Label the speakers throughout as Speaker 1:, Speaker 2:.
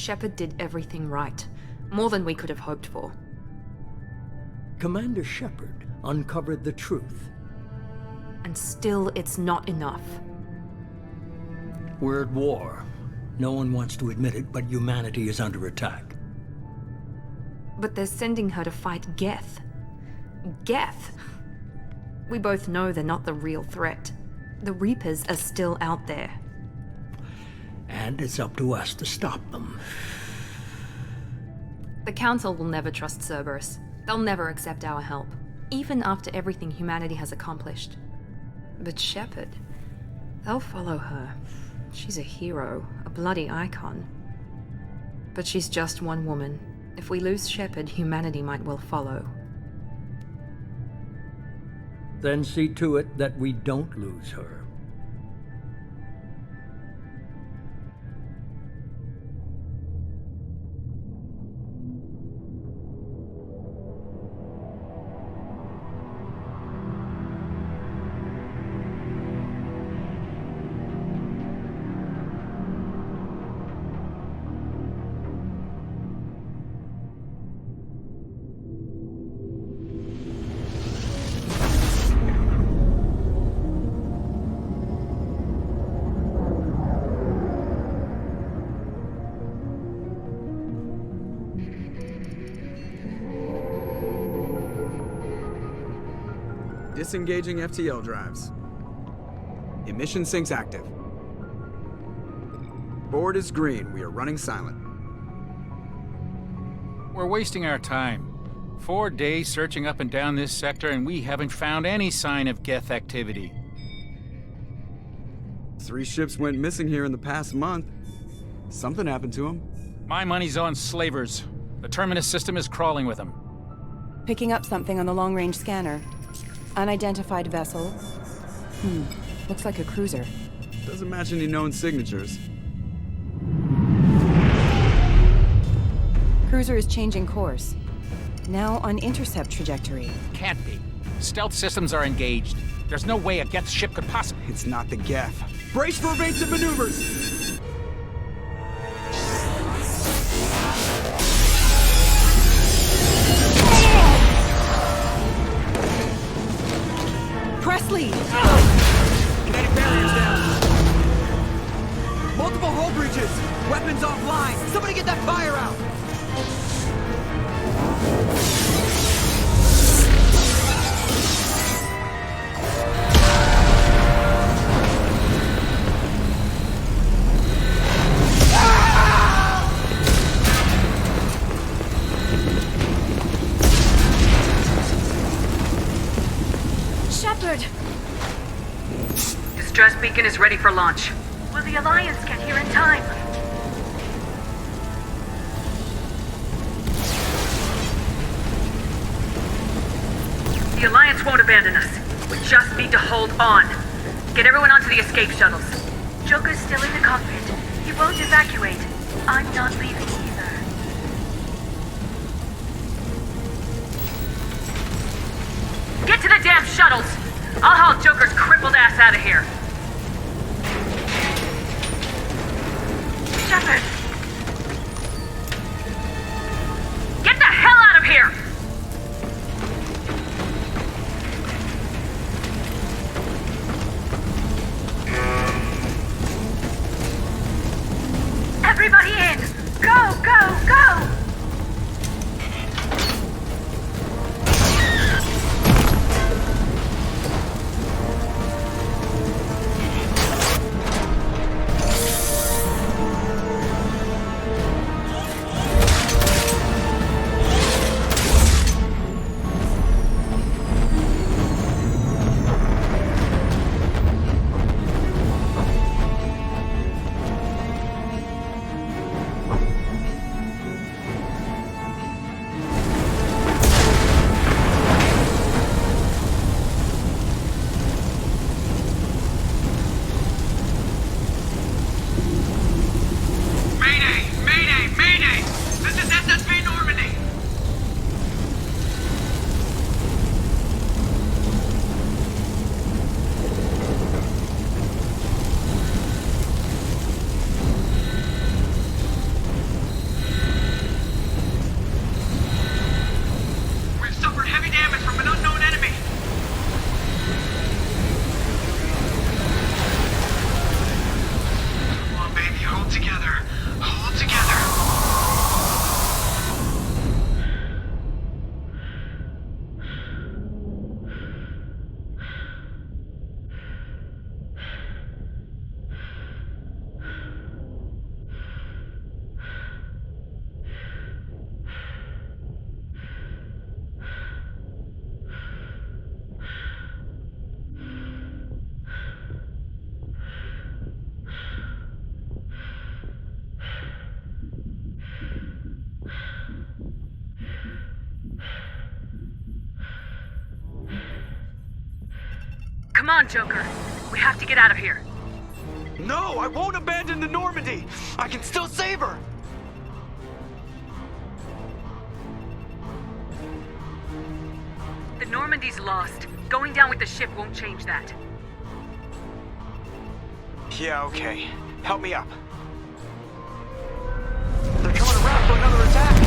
Speaker 1: Shepard did everything right. More than we could have hoped for.
Speaker 2: Commander Shepard uncovered the truth.
Speaker 1: And still, it's not enough.
Speaker 2: We're at war. No one wants to admit it, but humanity is under attack.
Speaker 1: But they're sending her to fight Geth. Geth! We both know they're not the real threat. The Reapers are still out there.
Speaker 2: And it's up to us to stop them.
Speaker 1: The Council will never trust Cerberus. They'll never accept our help, even after everything humanity has accomplished. But Shepard, they'll follow her. She's a hero, a bloody icon. But she's just one woman. If we lose Shepard, humanity might well follow.
Speaker 2: Then see to it that we don't lose her.
Speaker 3: Disengaging FTL drives. Emission sinks active. Board is green. We are running silent.
Speaker 4: We're wasting our time. 4 days searching up and down this sector, and we haven't found any sign of Geth activity.
Speaker 3: 3 ships went missing here in the past month. Something happened to them.
Speaker 4: My money's on slavers. The Terminus system is crawling with them.
Speaker 5: Picking up something on the long-range scanner. Unidentified vessel. Looks like a cruiser.
Speaker 3: Doesn't match any known signatures.
Speaker 5: Cruiser is changing course. Now on intercept trajectory.
Speaker 4: Can't be. Stealth systems are engaged. There's no way a Geth ship could possibly...
Speaker 3: It's not the Geth. Brace for evasive maneuvers!
Speaker 5: Presley!
Speaker 3: Kinetic barriers down. Multiple hull breaches. Weapons offline. Somebody get that fire out.
Speaker 6: Shepard! Distress beacon is ready for launch. Will the Alliance get here in time? The Alliance won't abandon us. We just need to hold on. Get everyone onto the escape shuttles. Joker's still in the cockpit. He won't evacuate. I'm not leaving either. Get to the damn shuttles! I'll haul Joker's crippled ass out of here. Shepard! Get the hell out of here! Everybody in! Go, go, go! Come on, Joker. We have to get out of here.
Speaker 3: No, I won't abandon the Normandy! I can still save her!
Speaker 6: The Normandy's lost. Going down with the ship won't change that.
Speaker 3: Yeah, okay. Help me up. They're coming around for another attack!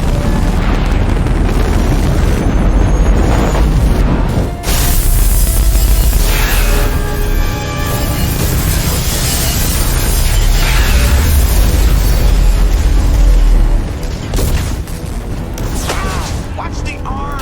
Speaker 3: Watch the arm!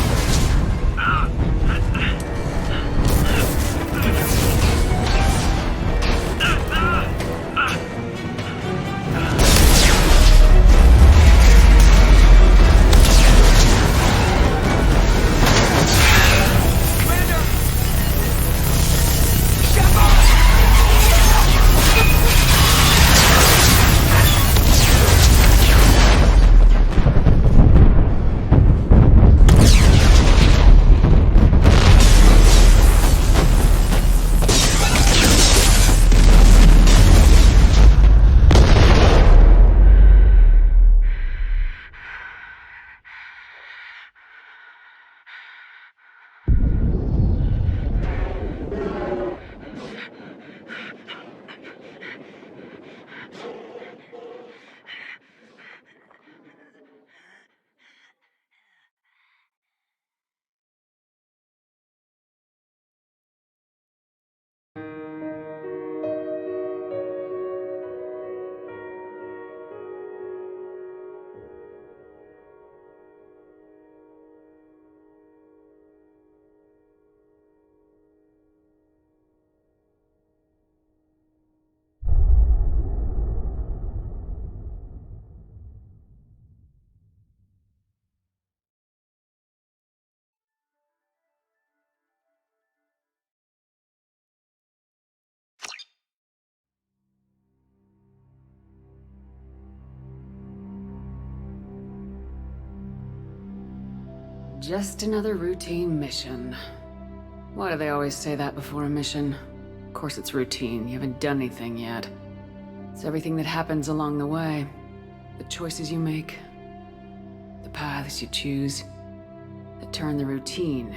Speaker 7: Just another routine mission. Why do they always say that before a mission? Of course it's routine, you haven't done anything yet. It's everything that happens along the way. The choices you make, the paths you choose, that turn the routine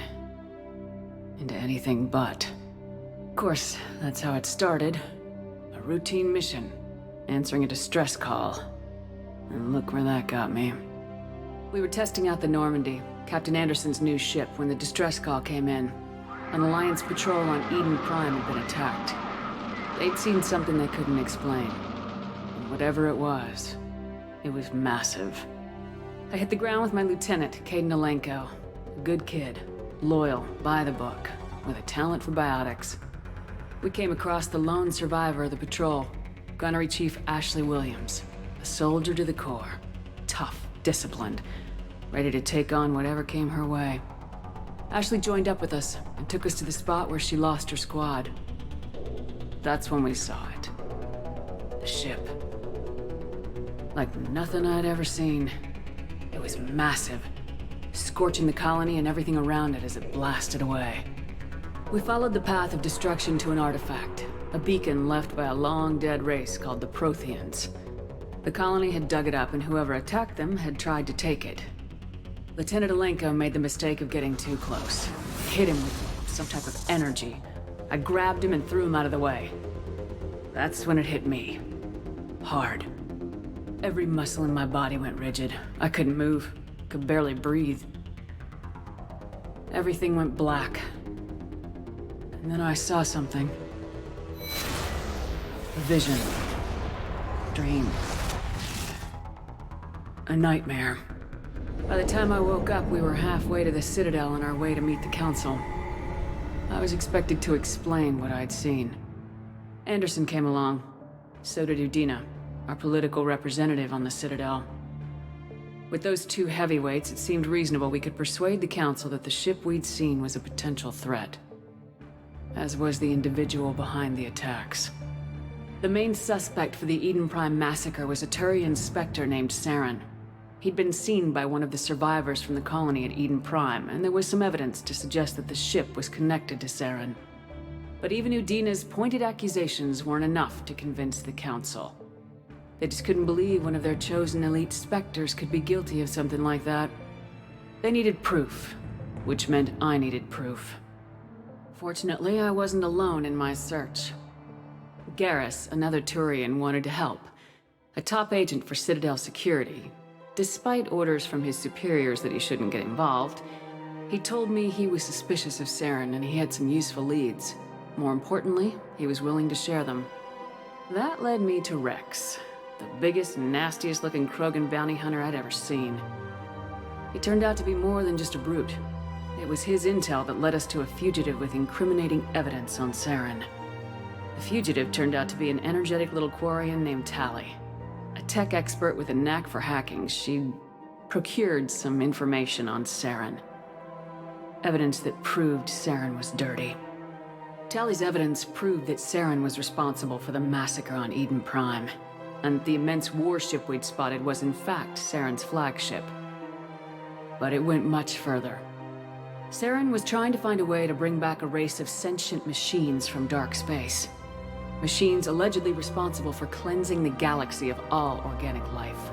Speaker 7: into anything but. Of course, that's how it started. A routine mission, answering a distress call. And look where that got me. We were testing out the Normandy, Captain Anderson's new ship, when the distress call came in. An Alliance patrol on Eden Prime had been attacked. They'd seen something they couldn't explain. And whatever it was massive. I hit the ground with my lieutenant, Caden Alenko. A good kid, loyal, by the book, with a talent for biotics. We came across the lone survivor of the patrol, Gunnery Chief Ashley Williams. A soldier to the core. Tough, disciplined, ready to take on whatever came her way. Ashley joined up with us and took us to the spot where she lost her squad. That's when we saw it. The ship. Like nothing I'd ever seen. It was massive, scorching the colony and everything around it as it blasted away. We followed the path of destruction to an artifact, a beacon left by a long-dead race called the Protheans. The colony had dug it up, and whoever attacked them had tried to take it. Lieutenant Alenko made the mistake of getting too close. Hit him with some type of energy. I grabbed him and threw him out of the way. That's when it hit me. Hard. Every muscle in my body went rigid. I couldn't move. Could barely breathe. Everything went black. And then I saw something. A vision. Dream. A nightmare. By the time I woke up, we were halfway to the Citadel on our way to meet the Council. I was expected to explain what I'd seen. Anderson came along. So did Udina, our political representative on the Citadel. With those two heavyweights, it seemed reasonable we could persuade the Council that the ship we'd seen was a potential threat. As was the individual behind the attacks. The main suspect for the Eden Prime massacre was a Turian Specter named Saren. He'd been seen by one of the survivors from the colony at Eden Prime, and there was some evidence to suggest that the ship was connected to Saren. But even Udina's pointed accusations weren't enough to convince the Council. They just couldn't believe one of their chosen elite Specters could be guilty of something like that. They needed proof, which meant I needed proof. Fortunately, I wasn't alone in my search. Garrus, another Turian, wanted to help. A top agent for Citadel security. Despite orders from his superiors that he shouldn't get involved, he told me he was suspicious of Saren and he had some useful leads. More importantly, he was willing to share them. That led me to Rex, the biggest, nastiest looking Krogan bounty hunter I'd ever seen. He turned out to be more than just a brute. It was his intel that led us to a fugitive with incriminating evidence on Saren. The fugitive turned out to be an energetic little Quarian named Tali. A tech expert with a knack for hacking, she procured some information on Saren. Evidence that proved Saren was dirty. Tali's evidence proved that Saren was responsible for the massacre on Eden Prime, and the immense warship we'd spotted was in fact Saren's flagship. But it went much further. Saren was trying to find a way to bring back a race of sentient machines from dark space. Machines allegedly responsible for cleansing the galaxy of all organic life.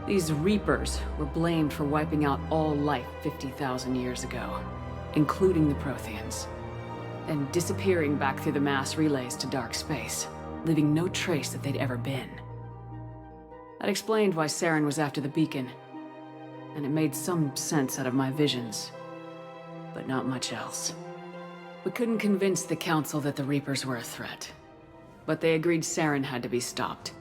Speaker 7: These Reapers were blamed for wiping out all life 50,000 years ago, including the Protheans, and disappearing back through the mass relays to dark space, leaving no trace that they'd ever been. That explained why Saren was after the beacon, and it made some sense out of my visions, but not much else. We couldn't convince the Council that the Reapers were a threat, but they agreed Saren had to be stopped.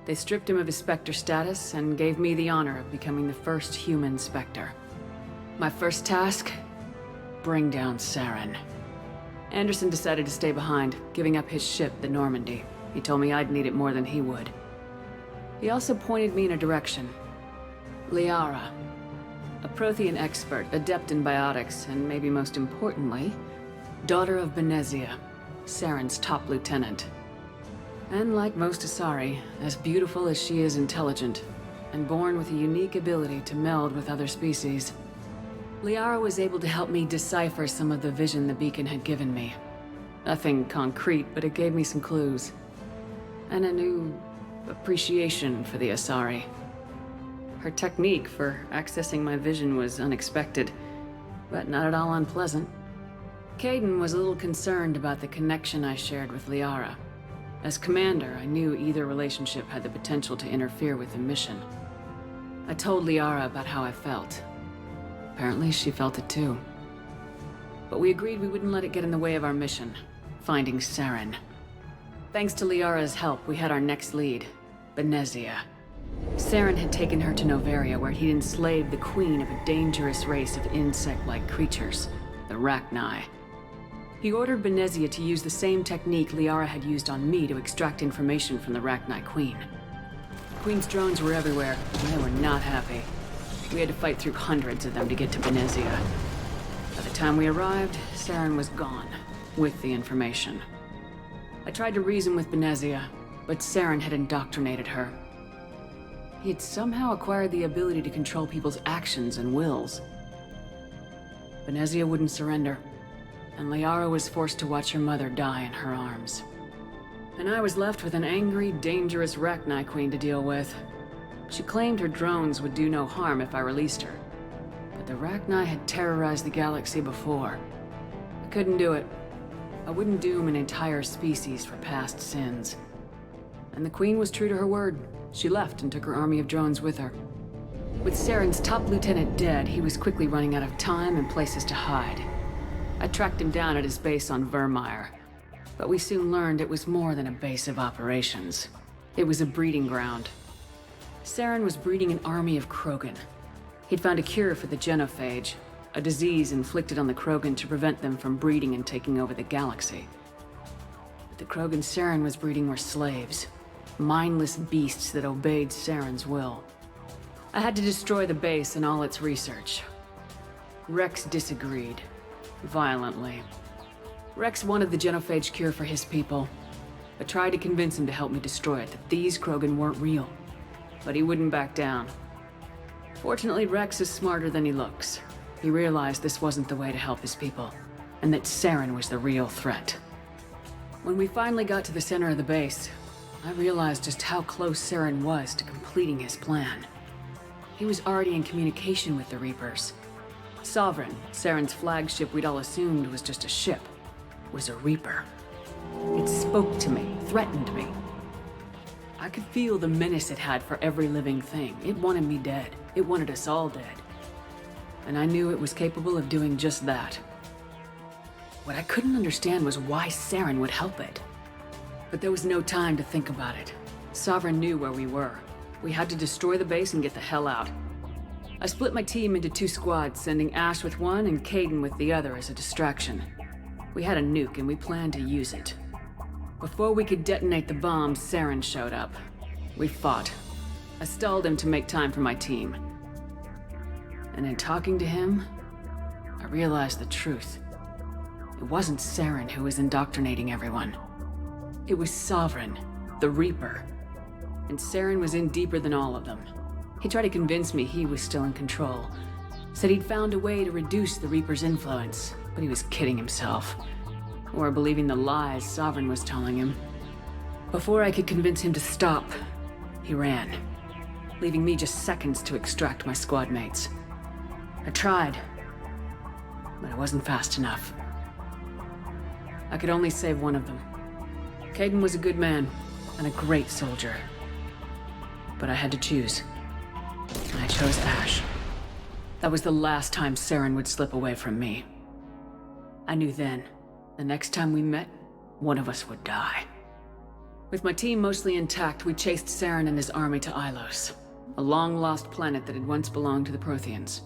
Speaker 7: They stripped him of his Spectre status and gave me the honor of becoming the first human Spectre. My first task? Bring down Saren. Anderson decided to stay behind, giving up his ship, the Normandy. He told me I'd need it more than he would. He also pointed me in a direction. Liara, a Prothean expert, adept in biotics, and maybe most importantly, daughter of Benezia, Saren's top lieutenant. And like most Asari, as beautiful as she is intelligent, and born with a unique ability to meld with other species. Liara was able to help me decipher some of the vision the beacon had given me. Nothing concrete, but it gave me some clues. And a new appreciation for the Asari. Her technique for accessing my vision was unexpected, but not at all unpleasant. Caden was a little concerned about the connection I shared with Liara. As commander, I knew either relationship had the potential to interfere with the mission. I told Liara about how I felt. Apparently, she felt it too. But we agreed we wouldn't let it get in the way of our mission, finding Saren. Thanks to Liara's help, we had our next lead, Benezia. Saren had taken her to Noveria, where he'd enslaved the queen of a dangerous race of insect-like creatures, the Rachni. He ordered Benezia to use the same technique Liara had used on me to extract information from the Rachni Queen. The Queen's drones were everywhere, and they were not happy. We had to fight through hundreds of them to get to Benezia. By the time we arrived, Saren was gone, with the information. I tried to reason with Benezia, but Saren had indoctrinated her. He had somehow acquired the ability to control people's actions and wills. Benezia wouldn't surrender, and Liara was forced to watch her mother die in her arms. And I was left with an angry, dangerous Rachni Queen to deal with. She claimed her drones would do no harm if I released her. But the Rachni had terrorized the galaxy before. I couldn't do it. I wouldn't doom an entire species for past sins. And the Queen was true to her word. She left and took her army of drones with her. With Saren's top lieutenant dead, he was quickly running out of time and places to hide. I tracked him down at his base on Vermeer, but we soon learned it was more than a base of operations. It was a breeding ground. Saren was breeding an army of Krogan. He'd found a cure for the genophage, a disease inflicted on the Krogan to prevent them from breeding and taking over the galaxy. But the Krogan Saren was breeding were slaves, mindless beasts that obeyed Saren's will. I had to destroy the base and all its research. Rex disagreed. Violently. Rex wanted the genophage cure for his people. I tried to convince him to help me destroy it, that these Krogan weren't real. But he wouldn't back down. Fortunately, Rex is smarter than he looks. He realized this wasn't the way to help his people, and that Saren was the real threat. When we finally got to the center of the base, I realized just how close Saren was to completing his plan. He was already in communication with the Reapers. Sovereign, Saren's flagship we'd all assumed was just a ship, was a Reaper. It spoke to me, threatened me. I could feel the menace it had for every living thing. It wanted me dead. It wanted us all dead. And I knew it was capable of doing just that. What I couldn't understand was why Saren would help it. But there was no time to think about it. Sovereign knew where we were. We had to destroy the base and get the hell out. I split my team into 2 squads, sending Ash with one and Caden with the other as a distraction. We had a nuke and we planned to use it. Before we could detonate the bombs, Saren showed up. We fought. I stalled him to make time for my team. And in talking to him, I realized the truth. It wasn't Saren who was indoctrinating everyone. It was Sovereign, the Reaper. And Saren was in deeper than all of them. He tried to convince me he was still in control. Said he'd found a way to reduce the Reaper's influence, but he was kidding himself. Or believing the lies Sovereign was telling him. Before I could convince him to stop, he ran, leaving me just seconds to extract my squad mates. I tried, but I wasn't fast enough. I could only save one of them. Caden was a good man and a great soldier. But I had to choose. And I chose Ash. That was the last time Saren would slip away from me. I knew then, the next time we met, one of us would die. With my team mostly intact, we chased Saren and his army to Ilos, a long-lost planet that had once belonged to the Protheans.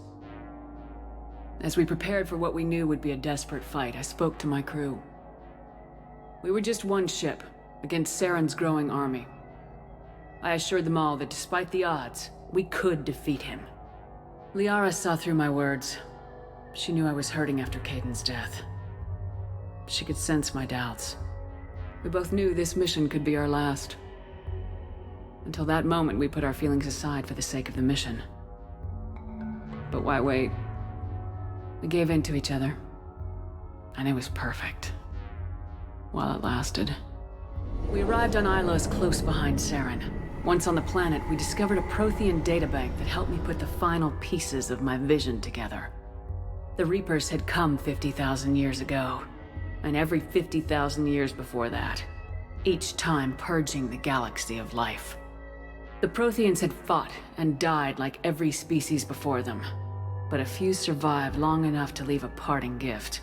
Speaker 7: As we prepared for what we knew would be a desperate fight, I spoke to my crew. We were just one ship, against Saren's growing army. I assured them all that despite the odds, we could defeat him. Liara saw through my words. She knew I was hurting after Caden's death. She could sense my doubts. We both knew this mission could be our last. Until that moment, we put our feelings aside for the sake of the mission. But why wait? We gave in to each other. And it was perfect. While it lasted. We arrived on Ilos close behind Saren. Once on the planet, we discovered a Prothean databank that helped me put the final pieces of my vision together. The Reapers had come 50,000 years ago, and every 50,000 years before that, each time purging the galaxy of life. The Protheans had fought and died like every species before them, but a few survived long enough to leave a parting gift.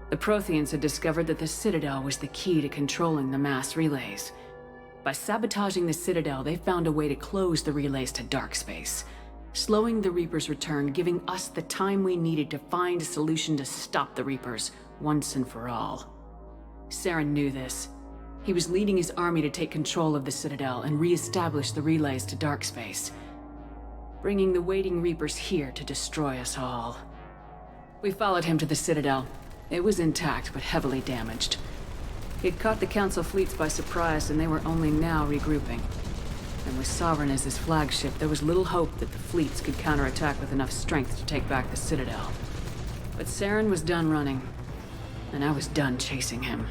Speaker 7: The Protheans had discovered that the Citadel was the key to controlling the mass relays. By sabotaging the Citadel, they found a way to close the relays to dark space, slowing the Reapers' return, giving us the time we needed to find a solution to stop the Reapers once and for all. Saren knew this. He was leading his army to take control of the Citadel and re-establish the relays to dark space, bringing the waiting Reapers here to destroy us all. We followed him to the Citadel. It was intact, but heavily damaged. He'd caught the Council fleets by surprise, and they were only now regrouping. And with Sovereign as his flagship, there was little hope that the fleets could counterattack with enough strength to take back the Citadel. But Saren was done running, and I was done chasing him.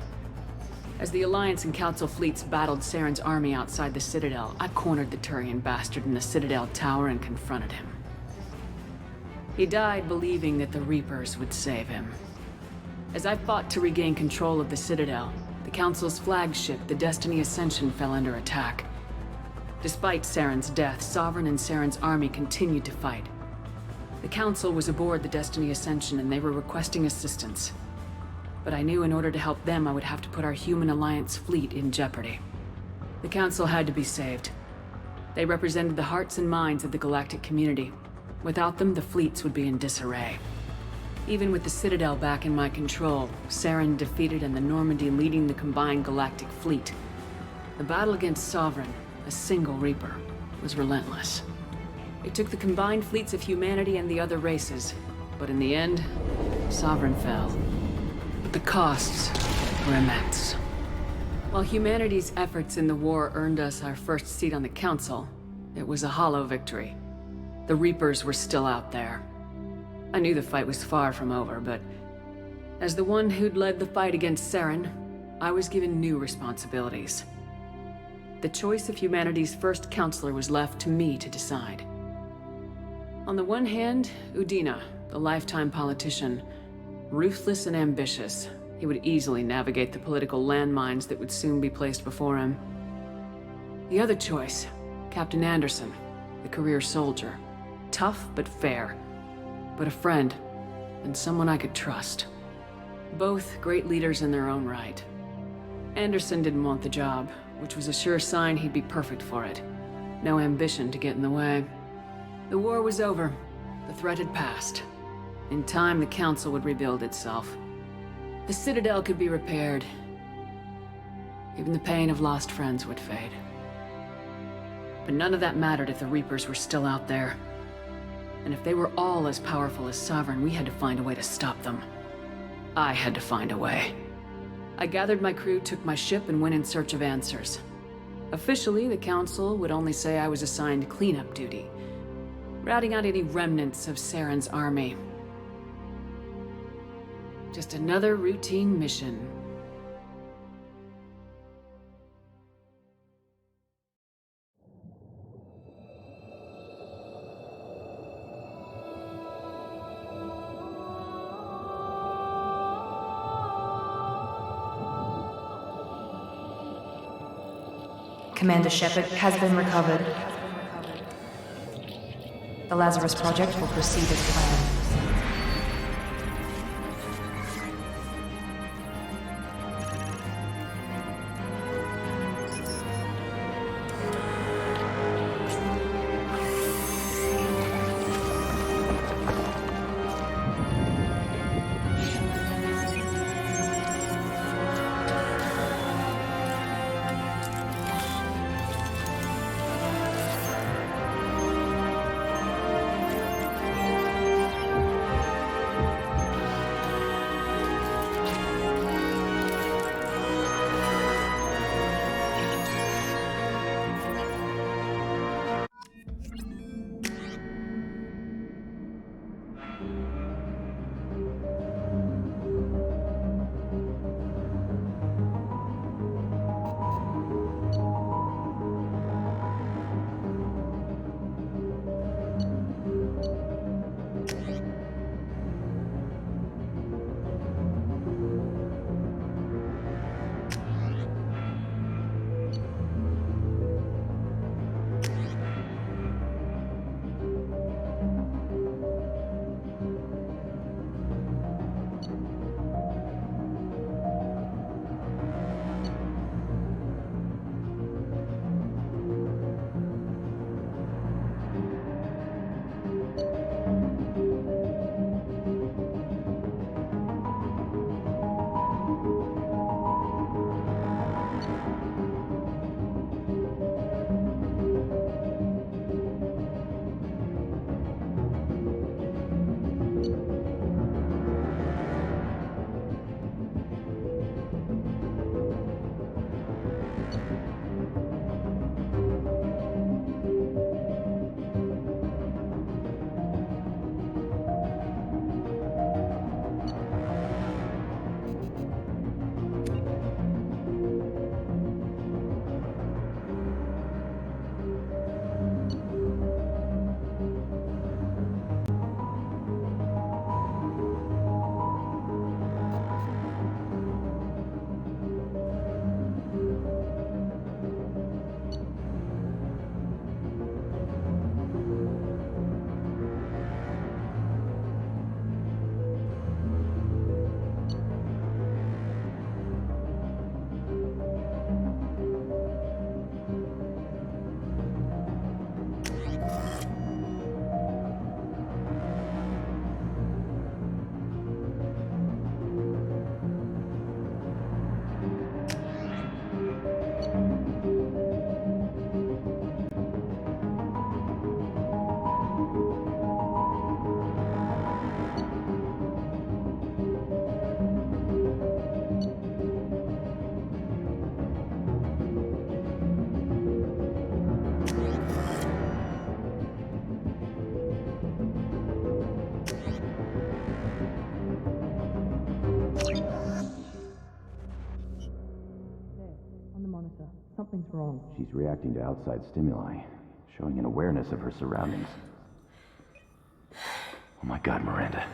Speaker 7: As the Alliance and Council fleets battled Saren's army outside the Citadel, I cornered the Turian bastard in the Citadel tower and confronted him. He died believing that the Reapers would save him. As I fought to regain control of the Citadel, the Council's flagship, the Destiny Ascension, fell under attack. Despite Saren's death, Sovereign and Saren's army continued to fight. The Council was aboard the Destiny Ascension and they were requesting assistance. But I knew in order to help them, I would have to put our human Alliance fleet in jeopardy. The Council had to be saved. They represented the hearts and minds of the galactic community. Without them, the fleets would be in disarray. Even with the Citadel back in my control, Saren defeated and the Normandy leading the combined galactic fleet. The battle against Sovereign, a single Reaper, was relentless. It took the combined fleets of humanity and the other races, but in the end, Sovereign fell. But the costs were immense. While humanity's efforts in the war earned us our first seat on the Council, it was a hollow victory. The Reapers were still out there. I knew the fight was far from over, but as the one who'd led the fight against Saren, I was given new responsibilities. The choice of humanity's first counselor was left to me to decide. On the one hand, Udina, the lifetime politician. Ruthless and ambitious, he would easily navigate the political landmines that would soon be placed before him. The other choice, Captain Anderson, the career soldier. Tough but fair, but a friend, and someone I could trust. Both great leaders in their own right. Anderson didn't want the job, which was a sure sign he'd be perfect for it. No ambition to get in the way. The war was over. The threat had passed. In time, the Council would rebuild itself. The Citadel could be repaired. Even the pain of lost friends would fade. But none of that mattered if the Reapers were still out there. And if they were all as powerful as Sovereign, we had to find a way to stop them. I had to find a way. I gathered my crew, took my ship, and went in search of answers. Officially, the Council would only say I was assigned cleanup duty, routing out any remnants of Saren's army. Just another routine mission.
Speaker 1: Commander Shepard has been recovered. The Lazarus Project will proceed as planned.
Speaker 8: She's reacting to outside stimuli, showing an awareness of her surroundings. Oh my god, Miranda.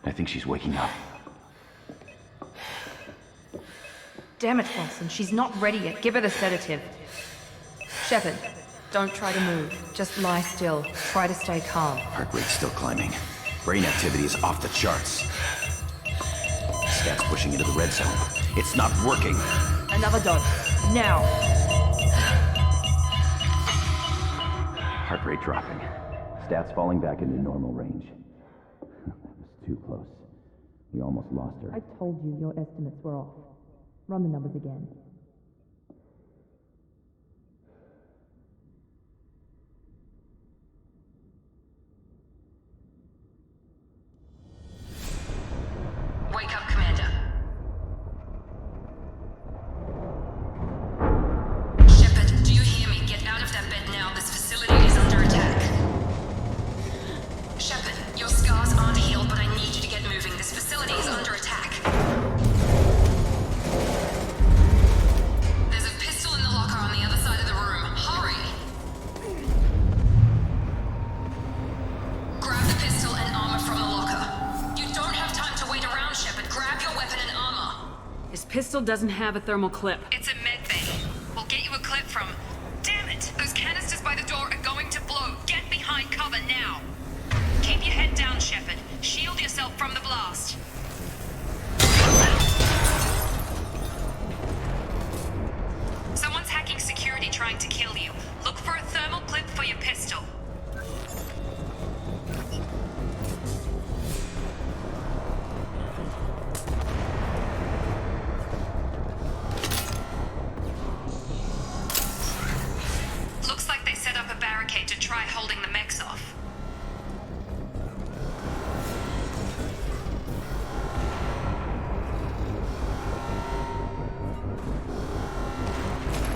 Speaker 8: I think she's waking up.
Speaker 1: Damn it, Wilson, she's not ready yet. Give her the sedative. Shepard, don't try to move. Just lie still. Try to stay calm.
Speaker 8: Heart rate's still climbing. Brain activity is off the charts. Stats pushing into the red zone. It's not working.
Speaker 1: Another dose. Now.
Speaker 8: Heart rate dropping. Stats falling back into normal range. That was too close. We almost lost her.
Speaker 1: I told you your estimates were off. Run the numbers again.
Speaker 6: Wake up, Commander. Shepard, do you hear me? Get out of that bed now. This facility is under attack. Shepard, your scars aren't healed, but I need you to get moving. This facility is under attack. There's a pistol in the locker on the other side of the room. Hurry! Grab the pistol and armor from the locker. You don't have time to wait around, Shepard. Grab your weapon and armor.
Speaker 1: This pistol doesn't have a thermal clip.
Speaker 6: It's a med bay. We'll get you a clip from... Damn it! Those canisters by the door are going to blow. Get behind cover now. Keep your head down, Shepard. Shield yourself from the blast. Someone's hacking security trying to kill you. Look for a thermal clip for your pistol. Looks like they set up a barricade to try holding the mechs off.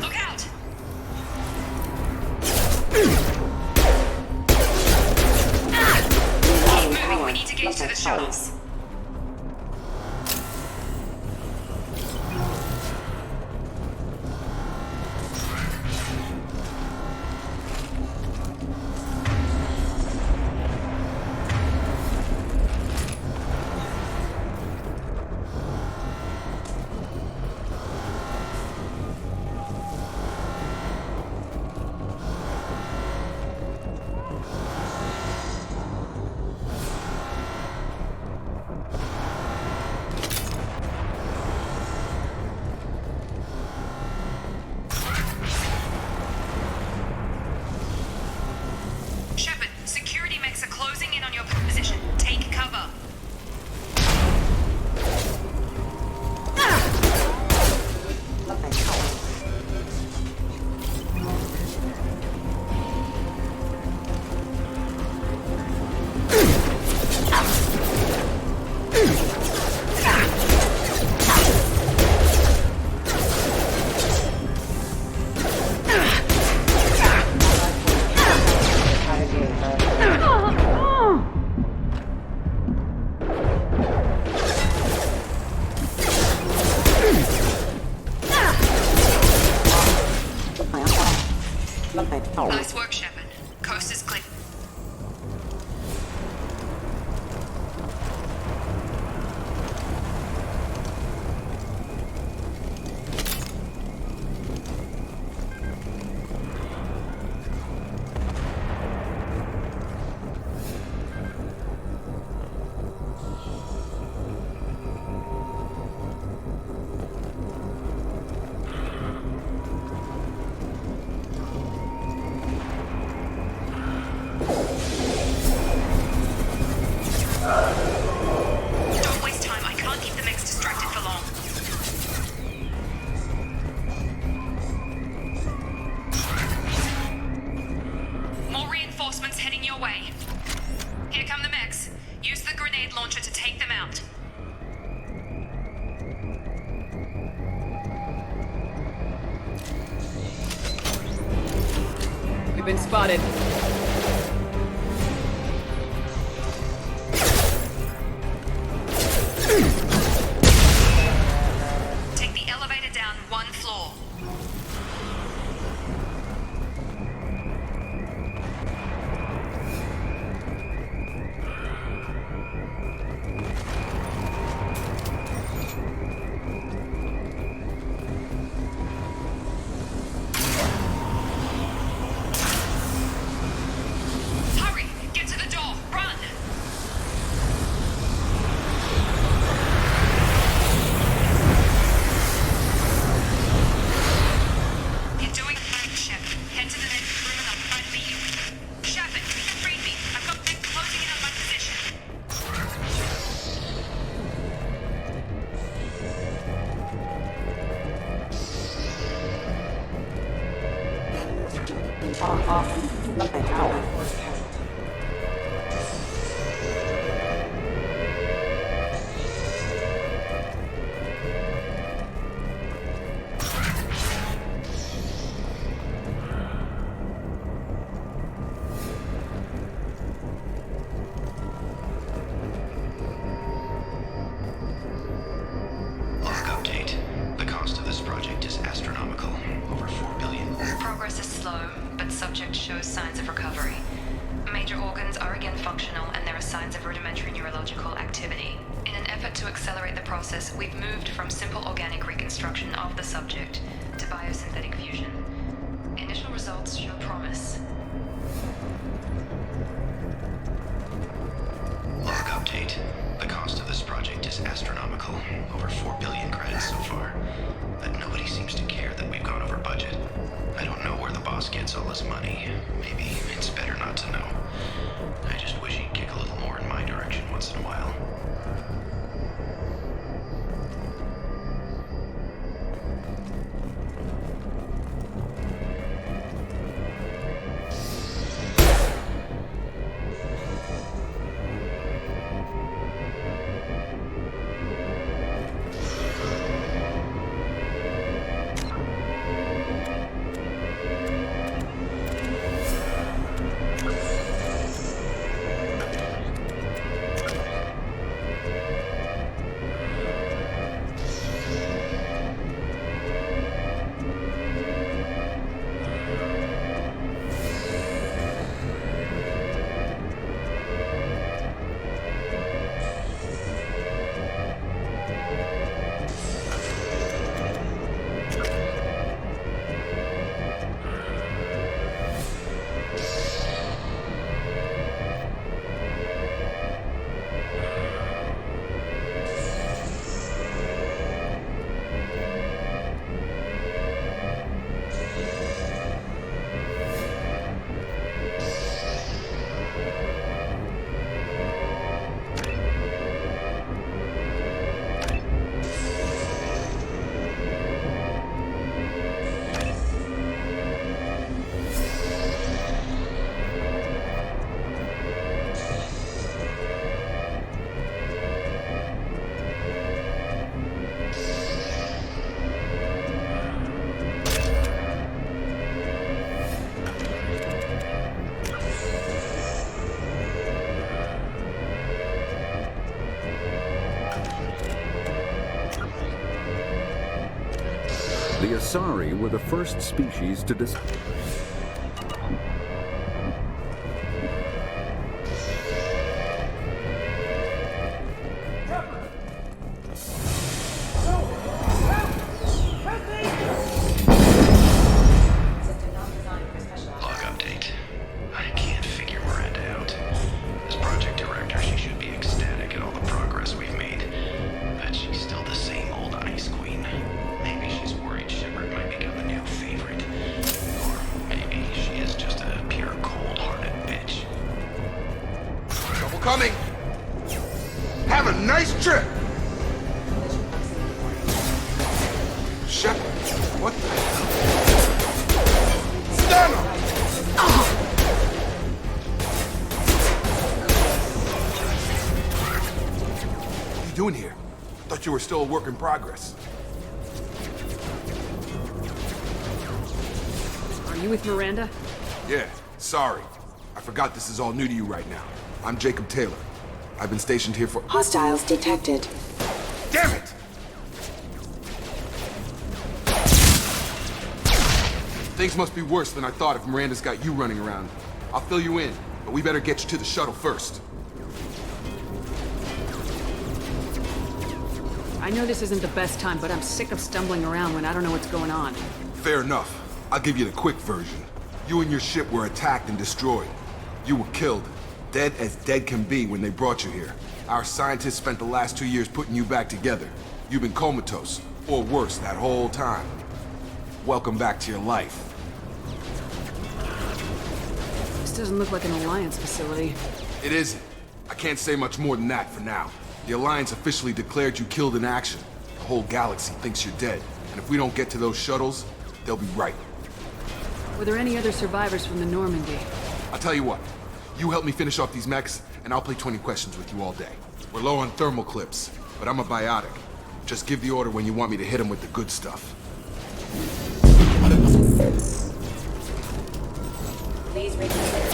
Speaker 6: Look out! Keep moving, we need to get to the shuttles. Shepard, security mechs are closing in on your position. Take cover. Nice work, Shepard. Coast is clear. Don't waste time. I can't keep the mechs distracted for long. More reinforcements heading your way. Here come the mechs. Use the grenade launcher to take them out.
Speaker 5: We've been spotted.
Speaker 6: Take the elevator down one floor.
Speaker 9: Progress is slow, but subject shows signs of recovery. Major organs are again functional, and there are signs of rudimentary neurological activity. In an effort to accelerate the process, we've moved from simple organic reconstruction of the subject to biosynthetic fusion. Initial results show promise.
Speaker 8: Log update. The cost of this project is astronomical. Over 4 billion credits so far. But nobody seems to care that we've gone over budget. I don't know where the boss gets all his money. Maybe it's better not to know. I just wish he'd kick a little more in my direction once in a while.
Speaker 10: The Asari were the first species to
Speaker 8: Log update. I can't figure Miranda out. As project director, she should be ecstatic at all the progress we've made. But she's still the same old ice queen. Maybe she's worried Shepard might become a new favorite. Or maybe she is just a pure cold-hearted bitch.
Speaker 11: Trouble coming! Have a nice trip! Shepard, what the hell? Stand up! What are you doing here? Thought you were still a work in progress.
Speaker 5: Are you with Miranda?
Speaker 11: Yeah, sorry. I forgot this is all new to you right now. I'm Jacob Taylor. I've been stationed here for—
Speaker 12: Hostiles detected.
Speaker 11: Damn it! Things must be worse than I thought if Miranda's got you running around. I'll fill you in, but we better get you to the shuttle first.
Speaker 5: I know this isn't the best time, but I'm sick of stumbling around when I don't know what's going on.
Speaker 11: Fair enough. I'll give you the quick version. You and your ship were attacked and destroyed. You were killed. Dead as dead can be when they brought you here. Our scientists spent the last 2 years putting you back together. You've been comatose, or worse, that whole time. Welcome back to your life.
Speaker 5: This doesn't look like an Alliance facility.
Speaker 11: It isn't. I can't say much more than that for now. The Alliance officially declared you killed in action. The whole galaxy thinks you're dead. And if we don't get to those shuttles, they'll be right.
Speaker 7: Were there any other survivors from the Normandy?
Speaker 11: I'll tell you what. You help me finish off these mechs, and I'll play 20 questions with you all day. We're low on thermal clips, but I'm a biotic. Just give the order when you want me to hit them with the good stuff.
Speaker 12: Please reconsider.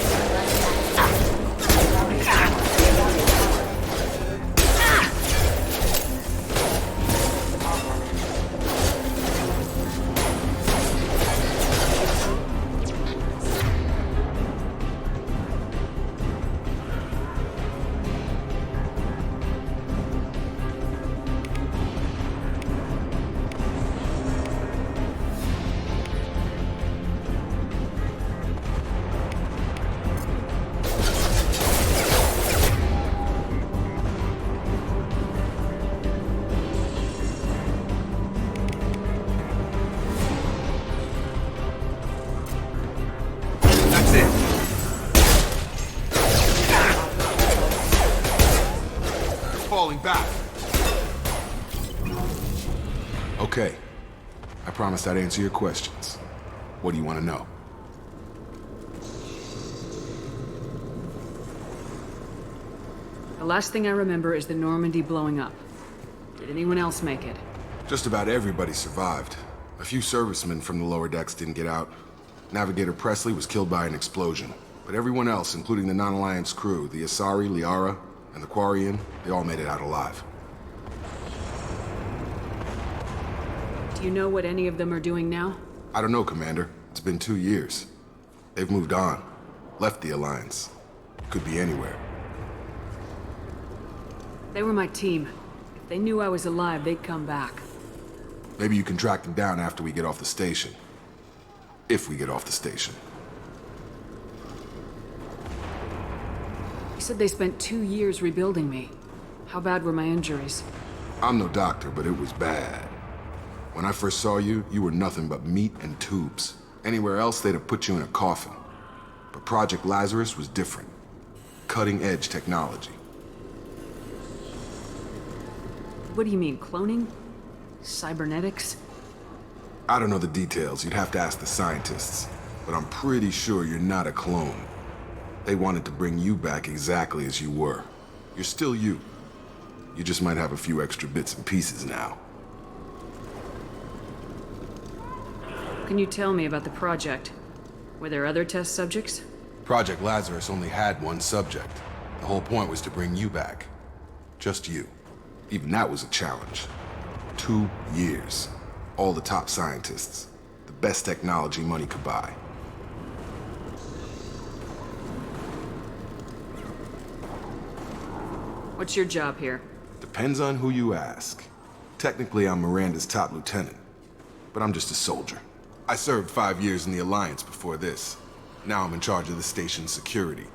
Speaker 11: Back. Okay. I promised I'd answer your questions. What do you want to know?
Speaker 7: The last thing I remember is the Normandy blowing up. Did anyone else make it?
Speaker 11: Just about everybody survived. A few servicemen from the lower decks didn't get out. Navigator Presley was killed by an explosion. But everyone else, including the non-Alliance crew, the Asari, Liara, and the Quarian, they all made it out alive.
Speaker 7: Do you know what any of them are doing now?
Speaker 11: I don't know, Commander. It's been 2 years. They've moved on. Left the Alliance. Could be anywhere.
Speaker 7: They were my team. If they knew I was alive, they'd come back.
Speaker 11: Maybe you can track them down after we get off the station. If we get off the station.
Speaker 7: You said they spent 2 years rebuilding me. How bad were my injuries?
Speaker 11: I'm no doctor, but it was bad. When I first saw you, you were nothing but meat and tubes. Anywhere else, they'd have put you in a coffin. But Project Lazarus was different. Cutting-edge technology.
Speaker 7: What do you mean, cloning? Cybernetics?
Speaker 11: I don't know the details. You'd have to ask the scientists. But I'm pretty sure you're not a clone. They wanted to bring you back exactly as you were. You're still you. You just might have a few extra bits and pieces now.
Speaker 7: Can you tell me about the project? Were there other test subjects?
Speaker 11: Project Lazarus only had one subject. The whole point was to bring you back. Just you. Even that was a challenge. 2 years. All the top scientists. The best technology money could buy.
Speaker 7: What's your job here?
Speaker 11: Depends on who you ask. Technically, I'm Miranda's top lieutenant. But I'm just a soldier. I served 5 years in the Alliance before this. Now I'm in charge of the station's security.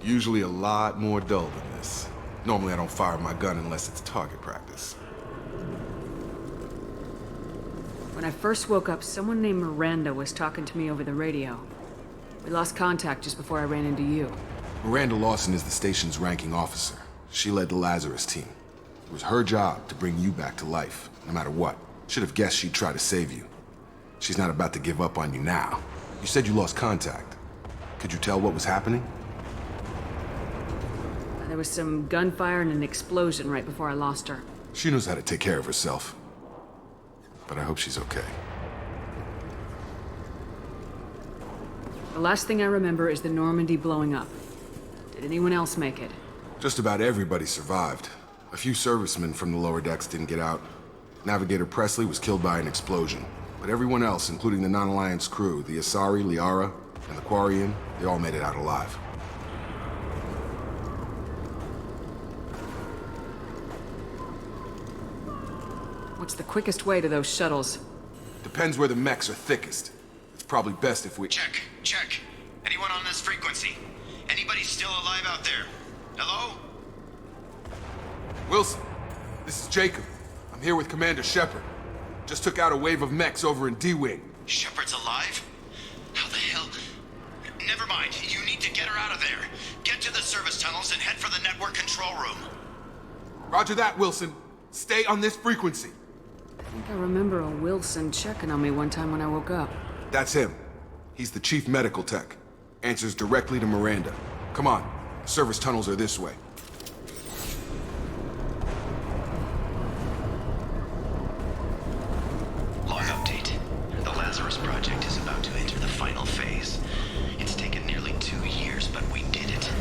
Speaker 11: Usually a lot more dull than this. Normally I don't fire my gun unless it's target practice.
Speaker 7: When I first woke up, someone named Miranda was talking to me over the radio. We lost contact just before I ran into you.
Speaker 11: Miranda Lawson is the station's ranking officer. She led the Lazarus team. It was her job to bring you back to life, no matter what. Should have guessed she'd try to save you. She's not about to give up on you now. You said you lost contact. Could you tell what was happening?
Speaker 7: There was some gunfire and an explosion right before I lost her.
Speaker 11: She knows how to take care of herself. But I hope she's okay.
Speaker 7: The last thing I remember is the Normandy blowing up. Did anyone else make it?
Speaker 11: Just about everybody survived. A few servicemen from the lower decks didn't get out. Navigator Presley was killed by an explosion. But everyone else, including the non-Alliance crew, the Asari, Liara, and the Quarian, they all made it out alive.
Speaker 7: What's the quickest way to those shuttles?
Speaker 11: Depends where the mechs are thickest. It's probably best if we...
Speaker 8: Check. Anyone on this frequency? Anybody still alive out there? Hello?
Speaker 11: Wilson, this is Jacob. I'm here with Commander Shepard. Just took out a wave of mechs over in D-Wing.
Speaker 8: Shepard's alive? How the hell? Never mind. You need to get her out of there. Get to the service tunnels and head for the network control room.
Speaker 11: Roger that, Wilson. Stay on this frequency.
Speaker 7: I think I remember a Wilson checking on me one time when I woke up.
Speaker 11: That's him. He's the chief medical tech. Answers directly to Miranda. Come on, service tunnels are this way.
Speaker 8: Log update. The Lazarus Project is about to enter the final phase. It's taken nearly 2 years, but we did it.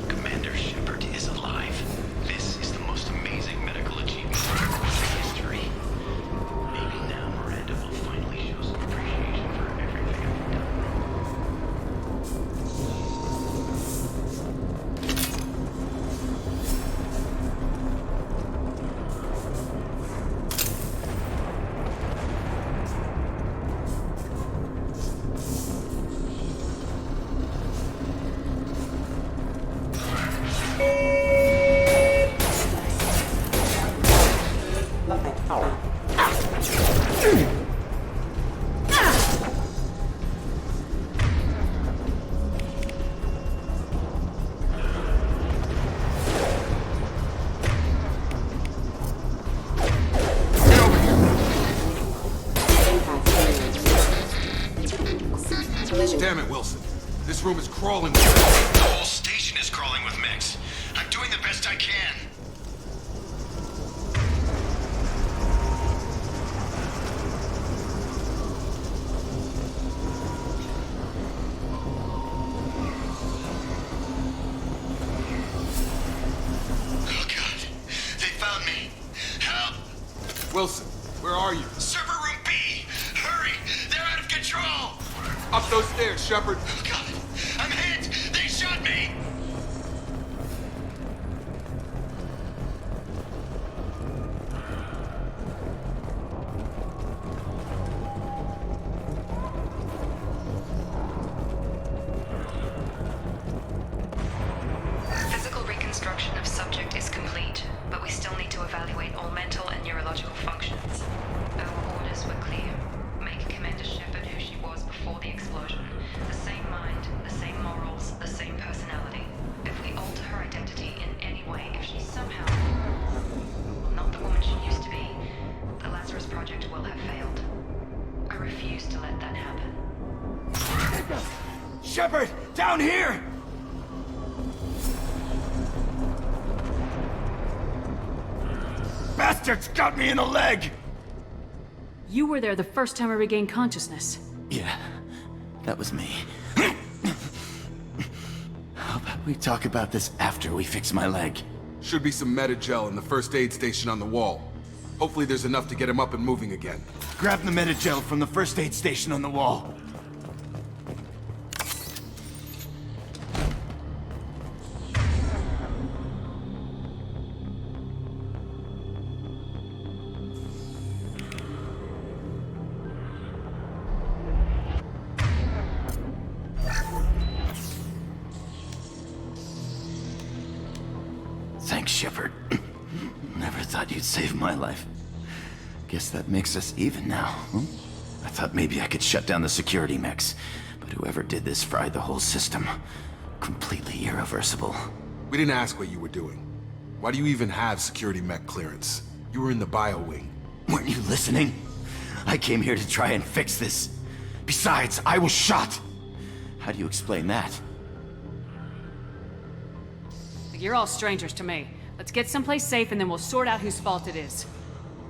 Speaker 8: Commander Shepard is alive. This is the most amazing medical achievement in history. Maybe now Miranda will finally show some appreciation for everything I've done.
Speaker 11: Damn it, Wilson. This room is crawling.
Speaker 8: The whole station is crawling with mechs. I'm doing the best I can. Oh God, they found me. Help!
Speaker 11: Wilson, where are you?
Speaker 8: Server room B! Hurry! They're out of control!
Speaker 11: Up those stairs, Shepard.
Speaker 8: Oh God, I'm hit! They shot me!
Speaker 9: Physical reconstruction of subject is complete, but we still need to evaluate all mental and neurological functions. Our orders were clear. Make Commander Shepard who she was before the explosion. The same mind, the same morals, the same personality. If we alter her identity in any way, if she's somehow not the woman she used to be, the Lazarus Project will have failed. I refuse to let that happen.
Speaker 13: Shepard, down here! Bastards got me in the leg!
Speaker 14: You were there the first time I regained consciousness.
Speaker 13: Yeah, that was me. How about we talk about this after we fix my leg?
Speaker 11: Should be some Metagel in the first aid station on the wall. Hopefully there's enough to get him up and moving again.
Speaker 13: Grab the Metagel from the first aid station on the wall. Thanks, Shepard. Never thought you'd save my life. Guess that makes us even now, huh? I thought maybe I could shut down the security mechs, but whoever did this fried the whole system. Completely irreversible.
Speaker 11: We didn't ask what you were doing. Why do you even have security mech clearance? You were in the bio wing.
Speaker 13: Weren't you listening? I came here to try and fix this. Besides, I was shot! How do you explain that?
Speaker 14: You're all strangers to me. Let's get someplace safe and then we'll sort out whose fault it is.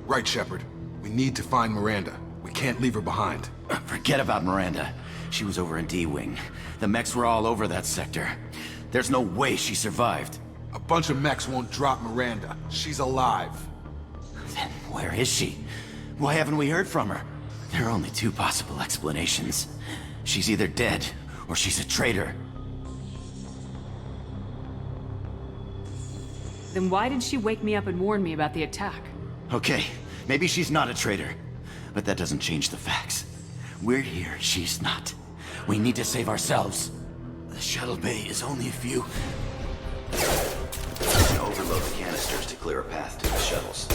Speaker 11: Right, Shepard. We need to find Miranda. We can't leave her behind.
Speaker 13: Forget about Miranda. She was over in D-Wing. The mechs were all over that sector. There's no way she survived.
Speaker 11: A bunch of mechs won't drop Miranda. She's alive.
Speaker 13: Then where is she? Why haven't we heard from her? There are only two possible explanations. She's either dead, or she's a traitor.
Speaker 14: Then why did she wake me up and warn me about the attack?
Speaker 13: Okay, maybe she's not a traitor, but that doesn't change the facts. We're here, she's not. We need to save ourselves. The shuttle bay is only a few...
Speaker 8: Overload the canisters to clear a path to the shuttles.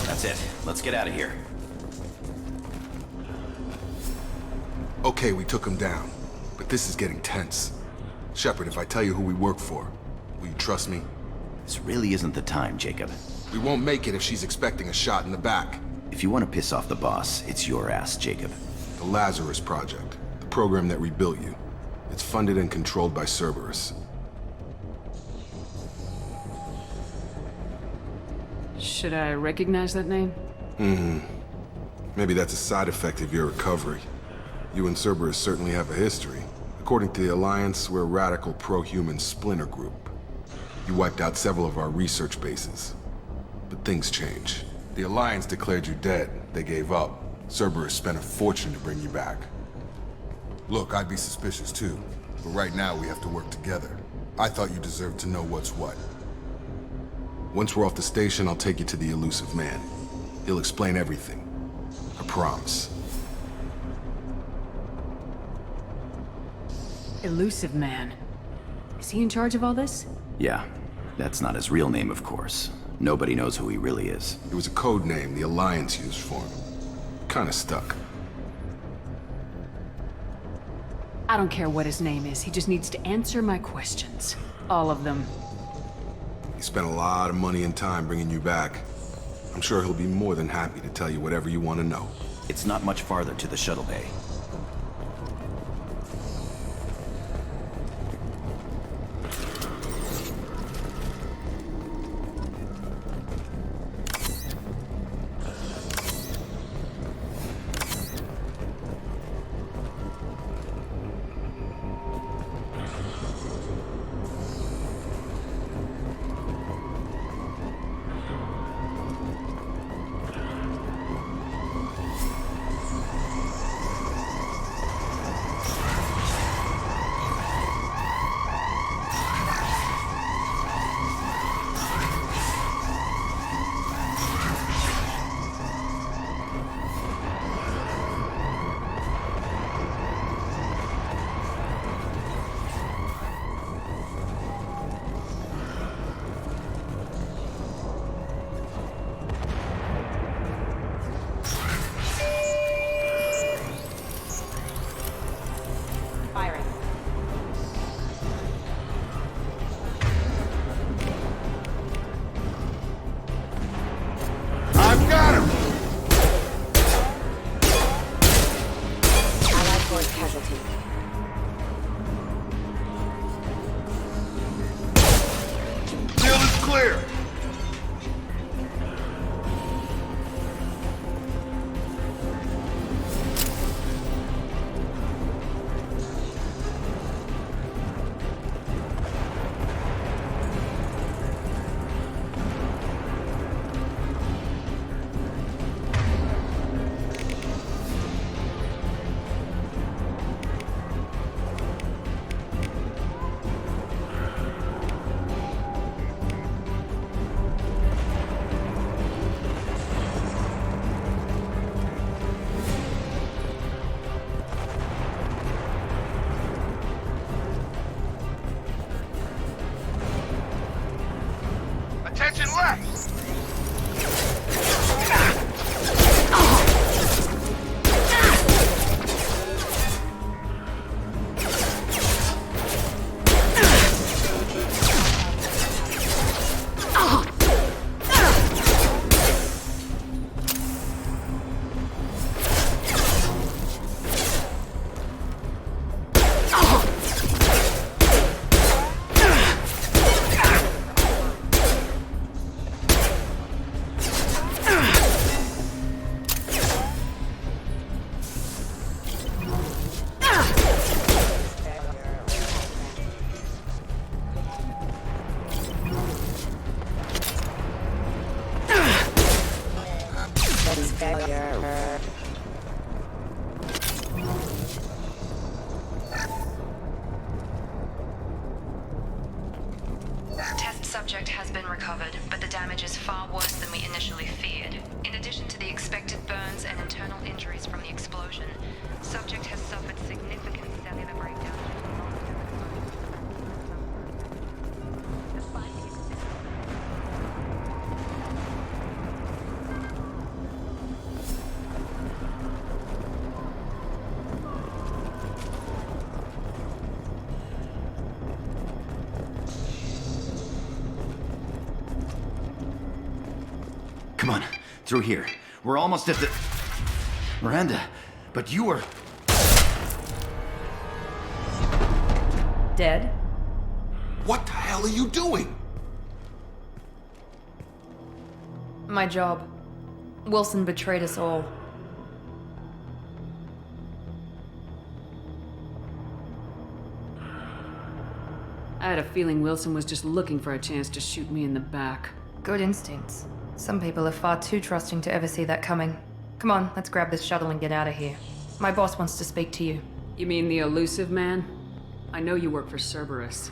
Speaker 8: That's it. Let's
Speaker 13: get out of here.
Speaker 11: Okay, we took him down, but this is getting tense. Shepard, if I tell you who we work for, will you trust me?
Speaker 13: This really isn't the time, Jacob.
Speaker 11: We won't make it if she's expecting a shot in the back.
Speaker 13: If you want to piss off the boss, it's your ass, Jacob.
Speaker 11: The Lazarus Project, the program that rebuilt you. It's funded and controlled by Cerberus.
Speaker 7: Should I recognize that name?
Speaker 11: Maybe that's a side effect of your recovery. You and Cerberus certainly have a history. According to the Alliance, we're a radical pro-human splinter group. You wiped out several of our research bases. But things change. The Alliance declared you dead. They gave up. Cerberus spent a fortune to bring you back. Look, I'd be suspicious too. But right now we have to work together. I thought you deserved to know what's what. Once we're off the station, I'll take you to the elusive man. He'll explain everything. I promise.
Speaker 14: Elusive man. Is he in charge of all this?
Speaker 13: Yeah, that's not his real name, of course. Nobody knows who he really is.
Speaker 11: It was a code name the Alliance used for him. Kinda stuck.
Speaker 14: I don't care what his name is. He just needs to answer my questions. All of them.
Speaker 11: He spent a lot of money and time bringing you back. I'm sure he'll be more than happy to tell you whatever you want to know.
Speaker 13: It's not much farther to the shuttle bay.
Speaker 11: Attention left!
Speaker 9: Test subject has been recovered, but the damage is far worse than we initially feared. In addition to the expected burns and internal injuries from the explosion, subject has suffered significant cellular breakdown.
Speaker 13: Through here. We're almost at the... Miranda, but you were...
Speaker 1: Dead?
Speaker 11: What the hell are you doing?
Speaker 1: My job. Wilson betrayed us all.
Speaker 14: I had a feeling Wilson was just looking for a chance to shoot me in the back.
Speaker 1: Good instincts. Some people are far too trusting to ever see that coming. Come on, let's grab this shuttle and get out of here. My boss wants to speak to you.
Speaker 14: You mean the elusive man? I know you work for Cerberus.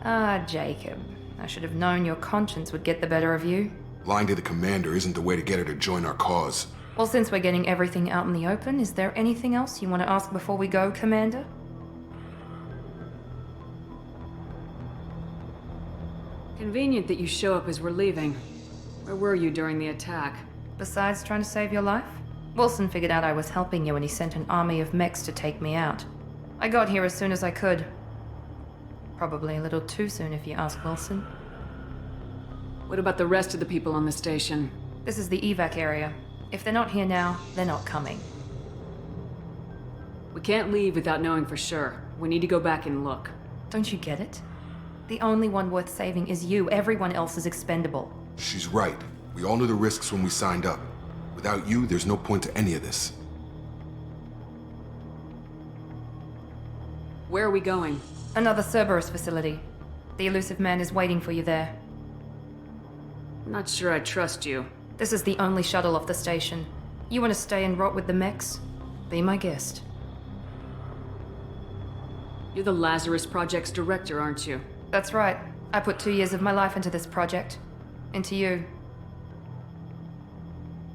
Speaker 1: Ah, Jacob. I should have known your conscience would get the better of you.
Speaker 11: Lying to the commander isn't the way to get her to join our cause.
Speaker 1: Well, since we're getting everything out in the open, is there anything else you want to ask before we go, Commander?
Speaker 14: Convenient that you show up as we're leaving. Where were you during the attack?
Speaker 1: Besides trying to save your life? Wilson figured out I was helping you and he sent an army of mechs to take me out. I got here as soon as I could. Probably a little too soon if you ask Wilson.
Speaker 14: What about the rest of the people on the station?
Speaker 1: This is the evac area. If they're not here now, they're not coming.
Speaker 14: We can't leave without knowing for sure. We need to go back and look.
Speaker 1: Don't you get it? The only one worth saving is you. Everyone else is expendable.
Speaker 11: She's right. We all knew the risks when we signed up. Without you, there's no point to any of this.
Speaker 14: Where are we going?
Speaker 1: Another Cerberus facility. The elusive man is waiting for you there.
Speaker 14: I'm not sure I trust you.
Speaker 1: This is the only shuttle off the station. You want to stay and rot with the mechs? Be my guest.
Speaker 14: You're the Lazarus Project's director, aren't you?
Speaker 1: That's right. I put 2 years of my life into this project. Into you.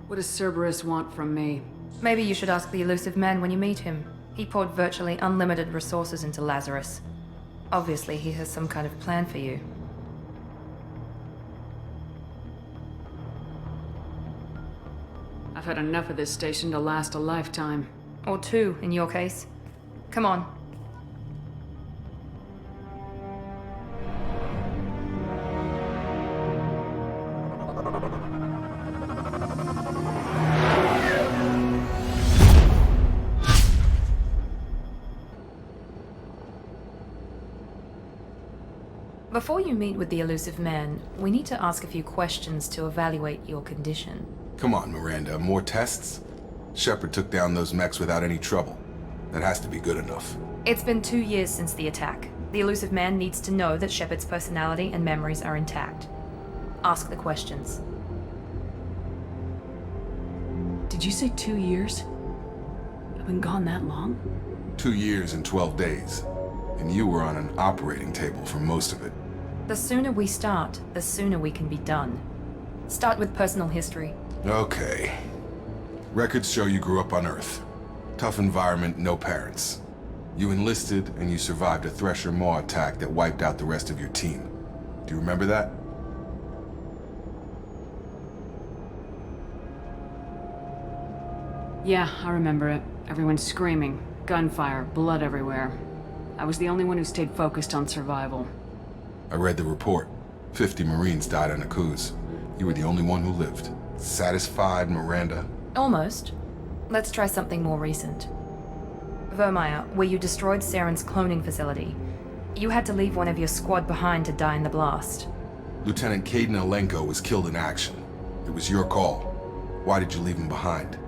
Speaker 14: What does Cerberus want from me?
Speaker 1: Maybe you should ask the elusive man when you meet him. He poured virtually unlimited resources into Lazarus. Obviously, he has some kind of plan for you.
Speaker 14: I've had enough of this station to last a lifetime.
Speaker 1: Or 2, in your case. Come on. Before you meet with the elusive man, we need to ask a few questions to evaluate your condition.
Speaker 11: Come on, Miranda, more tests? Shepard took down those mechs without any trouble. That has to be good enough.
Speaker 1: It's been 2 years since the attack. The elusive man needs to know that Shepard's personality and memories are intact. Ask the questions.
Speaker 14: Did you say 2 years? I've been gone that long?
Speaker 11: 2 years and 12 days. And you were on an operating table for most of it.
Speaker 1: The sooner we start, the sooner we can be done. Start with personal history.
Speaker 11: Okay. Records show you grew up on Earth. Tough environment, no parents. You enlisted and you survived a Thresher Maw attack that wiped out the rest of your team. Do you remember that?
Speaker 14: Yeah, I remember it. Everyone screaming, gunfire, blood everywhere. I was the only one who stayed focused on survival.
Speaker 11: I read the report. 50 Marines died on Akuz. You were the only one who lived. Satisfied, Miranda?
Speaker 1: Almost. Let's try something more recent. Vermeer, where you destroyed Saren's cloning facility. You had to leave one of your squad behind to die in the blast.
Speaker 11: Lieutenant Caden Alenko was killed in action. It was your call. Why did you leave him behind?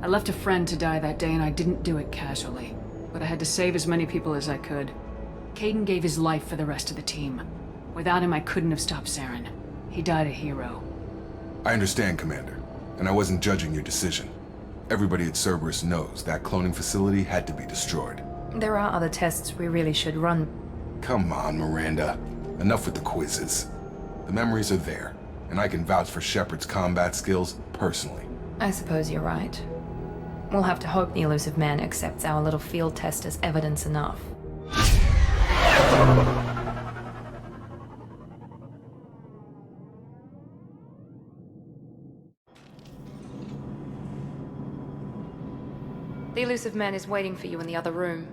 Speaker 14: I left a friend to die that day and I didn't do it casually. But I had to save as many people as I could. Caden gave his life for the rest of the team. Without him, I couldn't have stopped Saren. He died a hero.
Speaker 11: I understand, Commander. And I wasn't judging your decision. Everybody at Cerberus knows that cloning facility had to be destroyed.
Speaker 1: There are other tests we really should run.
Speaker 11: Come on, Miranda. Enough with the quizzes. The memories are there, and I can vouch for Shepard's combat skills personally.
Speaker 1: I suppose you're right. We'll have to hope the elusive man accepts our little field test as evidence enough. The elusive man is waiting for you in the other room.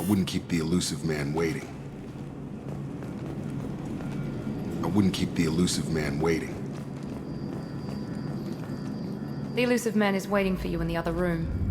Speaker 11: wouldn't keep the elusive man waiting. I wouldn't keep the elusive man waiting.
Speaker 1: The elusive man is waiting for you in the other room.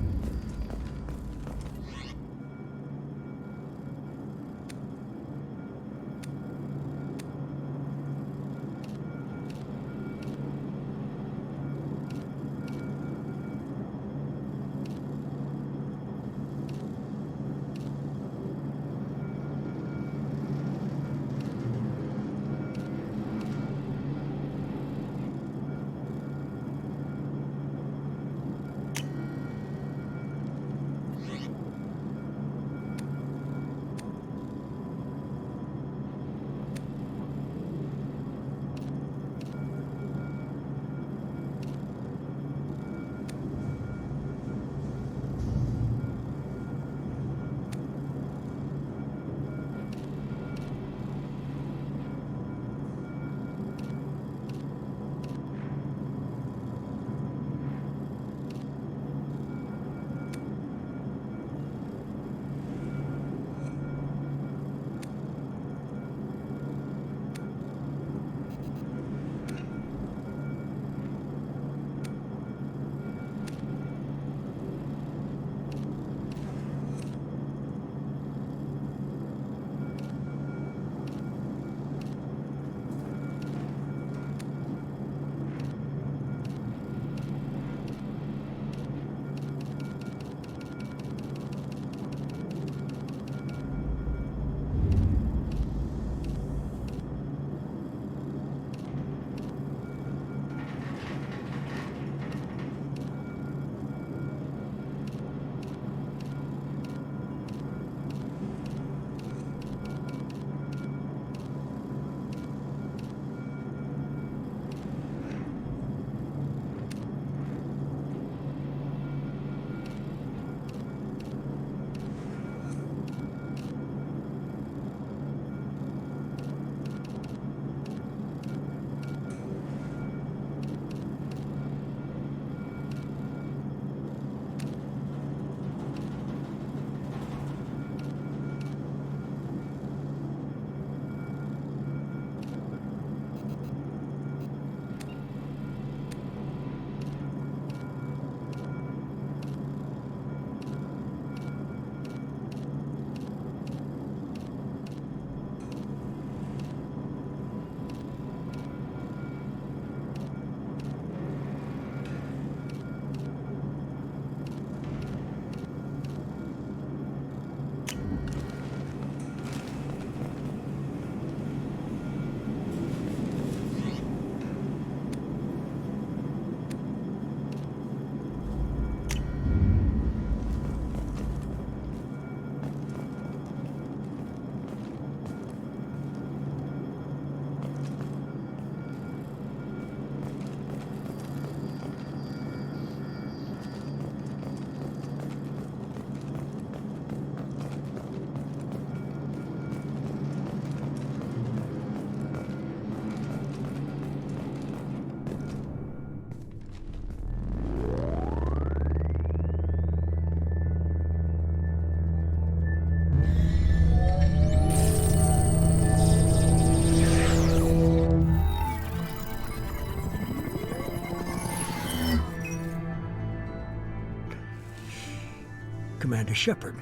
Speaker 2: Commander Shepard.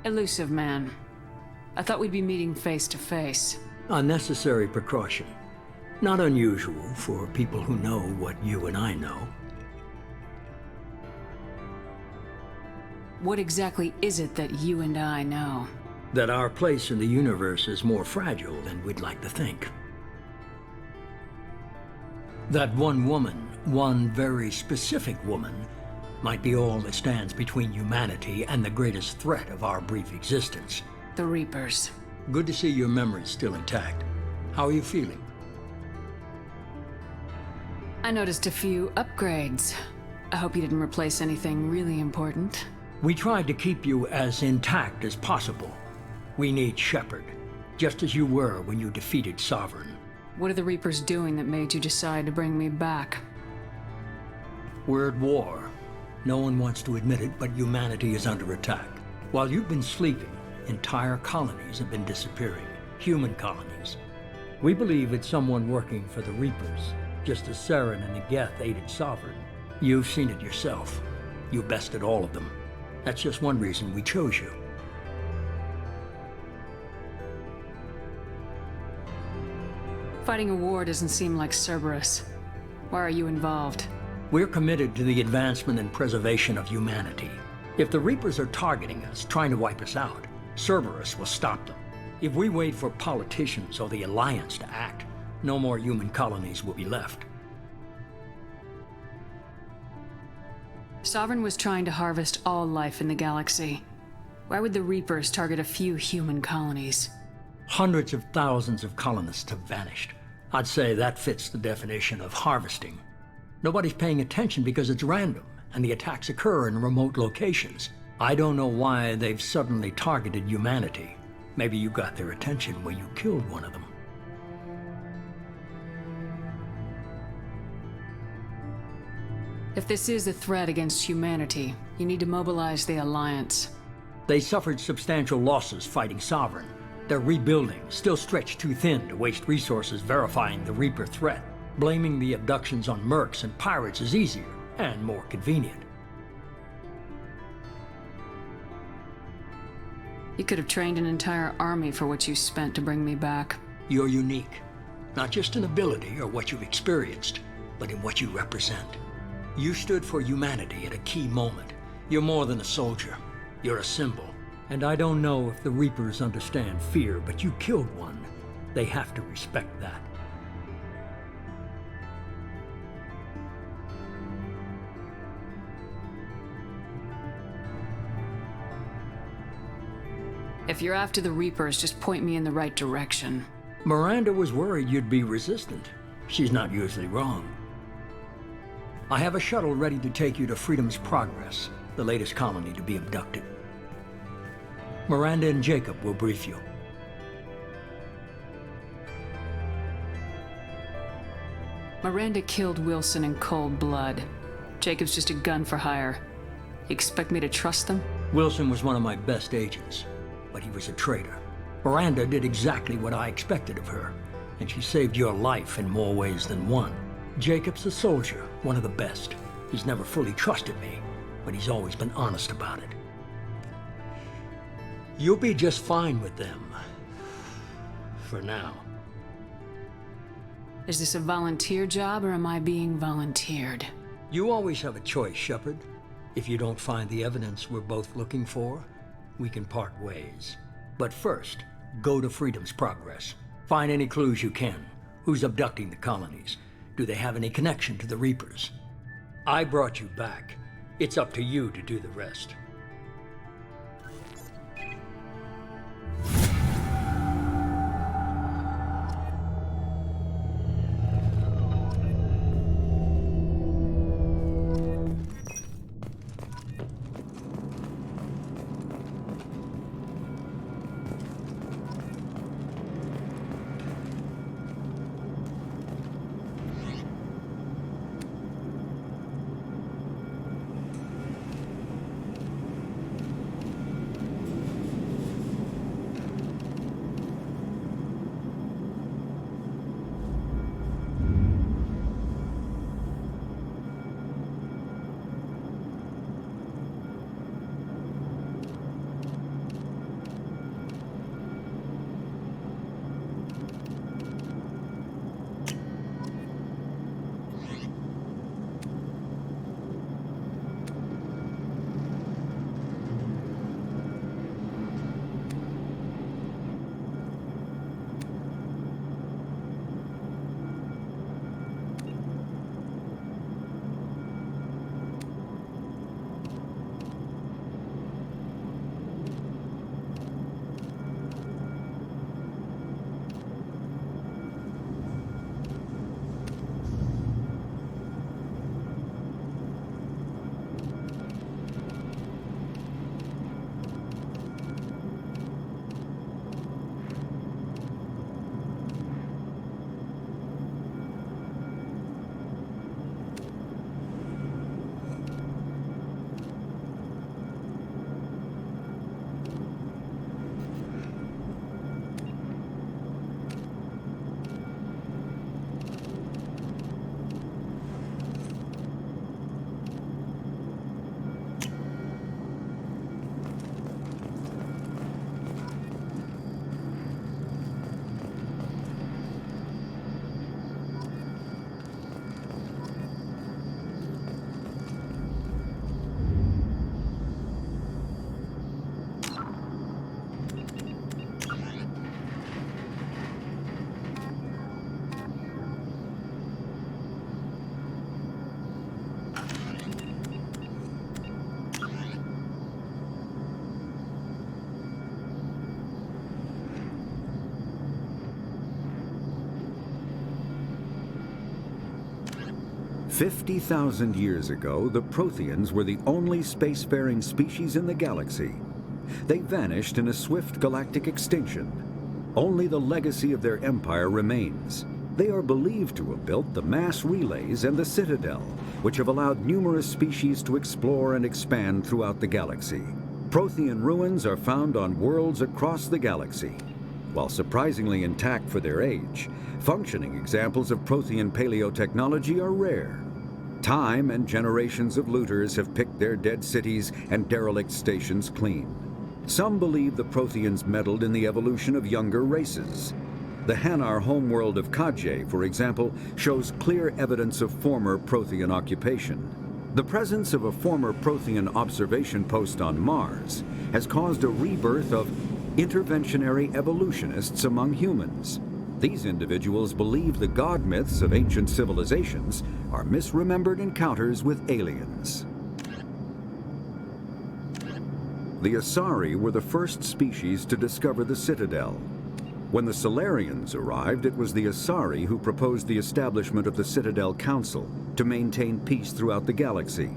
Speaker 14: Elusive man. I thought we'd be meeting face to face.
Speaker 2: Unnecessary precaution. Not unusual for people who know what you and I know.
Speaker 14: What exactly is it that you and I know?
Speaker 2: That our place in the universe is more fragile than we'd like to think. That one woman, one very specific woman, might be all that stands between humanity and the greatest threat of our brief existence.
Speaker 14: The Reapers.
Speaker 2: Good to see your memory's still intact. How are you feeling?
Speaker 14: I noticed a few upgrades. I hope you didn't replace anything really important.
Speaker 2: We tried to keep you as intact as possible. We need Shepard, just as you were when you defeated Sovereign.
Speaker 14: What are the Reapers doing that made you decide to bring me back?
Speaker 2: We're at war. No one wants to admit it, but humanity is under attack. While you've been sleeping, entire colonies have been disappearing. Human colonies. We believe it's someone working for the Reapers, just as Saren and the Geth aided Sovereign. You've seen it yourself. You bested all of them. That's just one reason we chose you.
Speaker 14: Fighting a war doesn't seem like Cerberus. Why are you involved?
Speaker 2: We're committed to the advancement and preservation of humanity. If the Reapers are targeting us, trying to wipe us out, Cerberus will stop them. If we wait for politicians or the Alliance to act, no more human colonies will be left.
Speaker 14: Sovereign was trying to harvest all life in the galaxy. Why would the Reapers target a few human colonies?
Speaker 2: Hundreds of thousands of colonists have vanished. I'd say that fits the definition of harvesting. Nobody's paying attention because it's random, and the attacks occur in remote locations. I don't know why they've suddenly targeted humanity. Maybe you got their attention when you killed one of them.
Speaker 14: If this is a threat against humanity, you need to mobilize the Alliance.
Speaker 2: They suffered substantial losses fighting Sovereign. They're rebuilding, still stretched too thin to waste resources verifying the Reaper threat. Blaming the abductions on mercs and pirates is easier and more convenient.
Speaker 14: You could have trained an entire army for what you spent to bring me back.
Speaker 2: You're unique, not just in ability or what you've experienced, but in what you represent. You stood for humanity at a key moment. You're more than a soldier. You're a symbol. And I don't know if the Reapers understand fear, but you killed one. They have to respect that.
Speaker 14: If you're after the Reapers, just point me in the right direction.
Speaker 2: Miranda was worried you'd be resistant. She's not usually wrong. I have a shuttle ready to take you to Freedom's Progress, the latest colony to be abducted. Miranda and Jacob will brief you.
Speaker 14: Miranda killed Wilson in cold blood. Jacob's just a gun for hire. You expect me to trust them?
Speaker 2: Wilson was one of my best agents, but he was a traitor. Miranda did exactly what I expected of her, and she saved your life in more ways than one. Jacob's a soldier, one of the best. He's never fully trusted me, but he's always been honest about it. You'll be just fine with them. For now.
Speaker 14: Is this a volunteer job, or am I being volunteered?
Speaker 2: You always have a choice, Shepard. If you don't find the evidence we're both looking for, we can part ways. But first, go to Freedom's Progress. Find any clues you can. Who's abducting the colonies? Do they have any connection to the Reapers? I brought you back. It's up to you to do the rest.
Speaker 10: 50,000 years ago, the Protheans were the only spacefaring species in the galaxy. They vanished in a swift galactic extinction. Only the legacy of their empire remains. They are believed to have built the mass relays and the Citadel, which have allowed numerous species to explore and expand throughout the galaxy. Prothean ruins are found on worlds across the galaxy. While surprisingly intact for their age, functioning examples of Prothean paleotechnology are rare. Time and generations of looters have picked their dead cities and derelict stations clean. Some believe the Protheans meddled in the evolution of younger races. The Hanar homeworld of Kaje, for example, shows clear evidence of former Prothean occupation. The presence of a former Prothean observation post on Mars has caused a rebirth of interventionary evolutionists among humans. These individuals believe the god myths of ancient civilizations are misremembered encounters with aliens. The Asari were the first species to discover the Citadel. When the Solarians arrived, it was the Asari who proposed the establishment of the Citadel Council to maintain peace throughout the galaxy.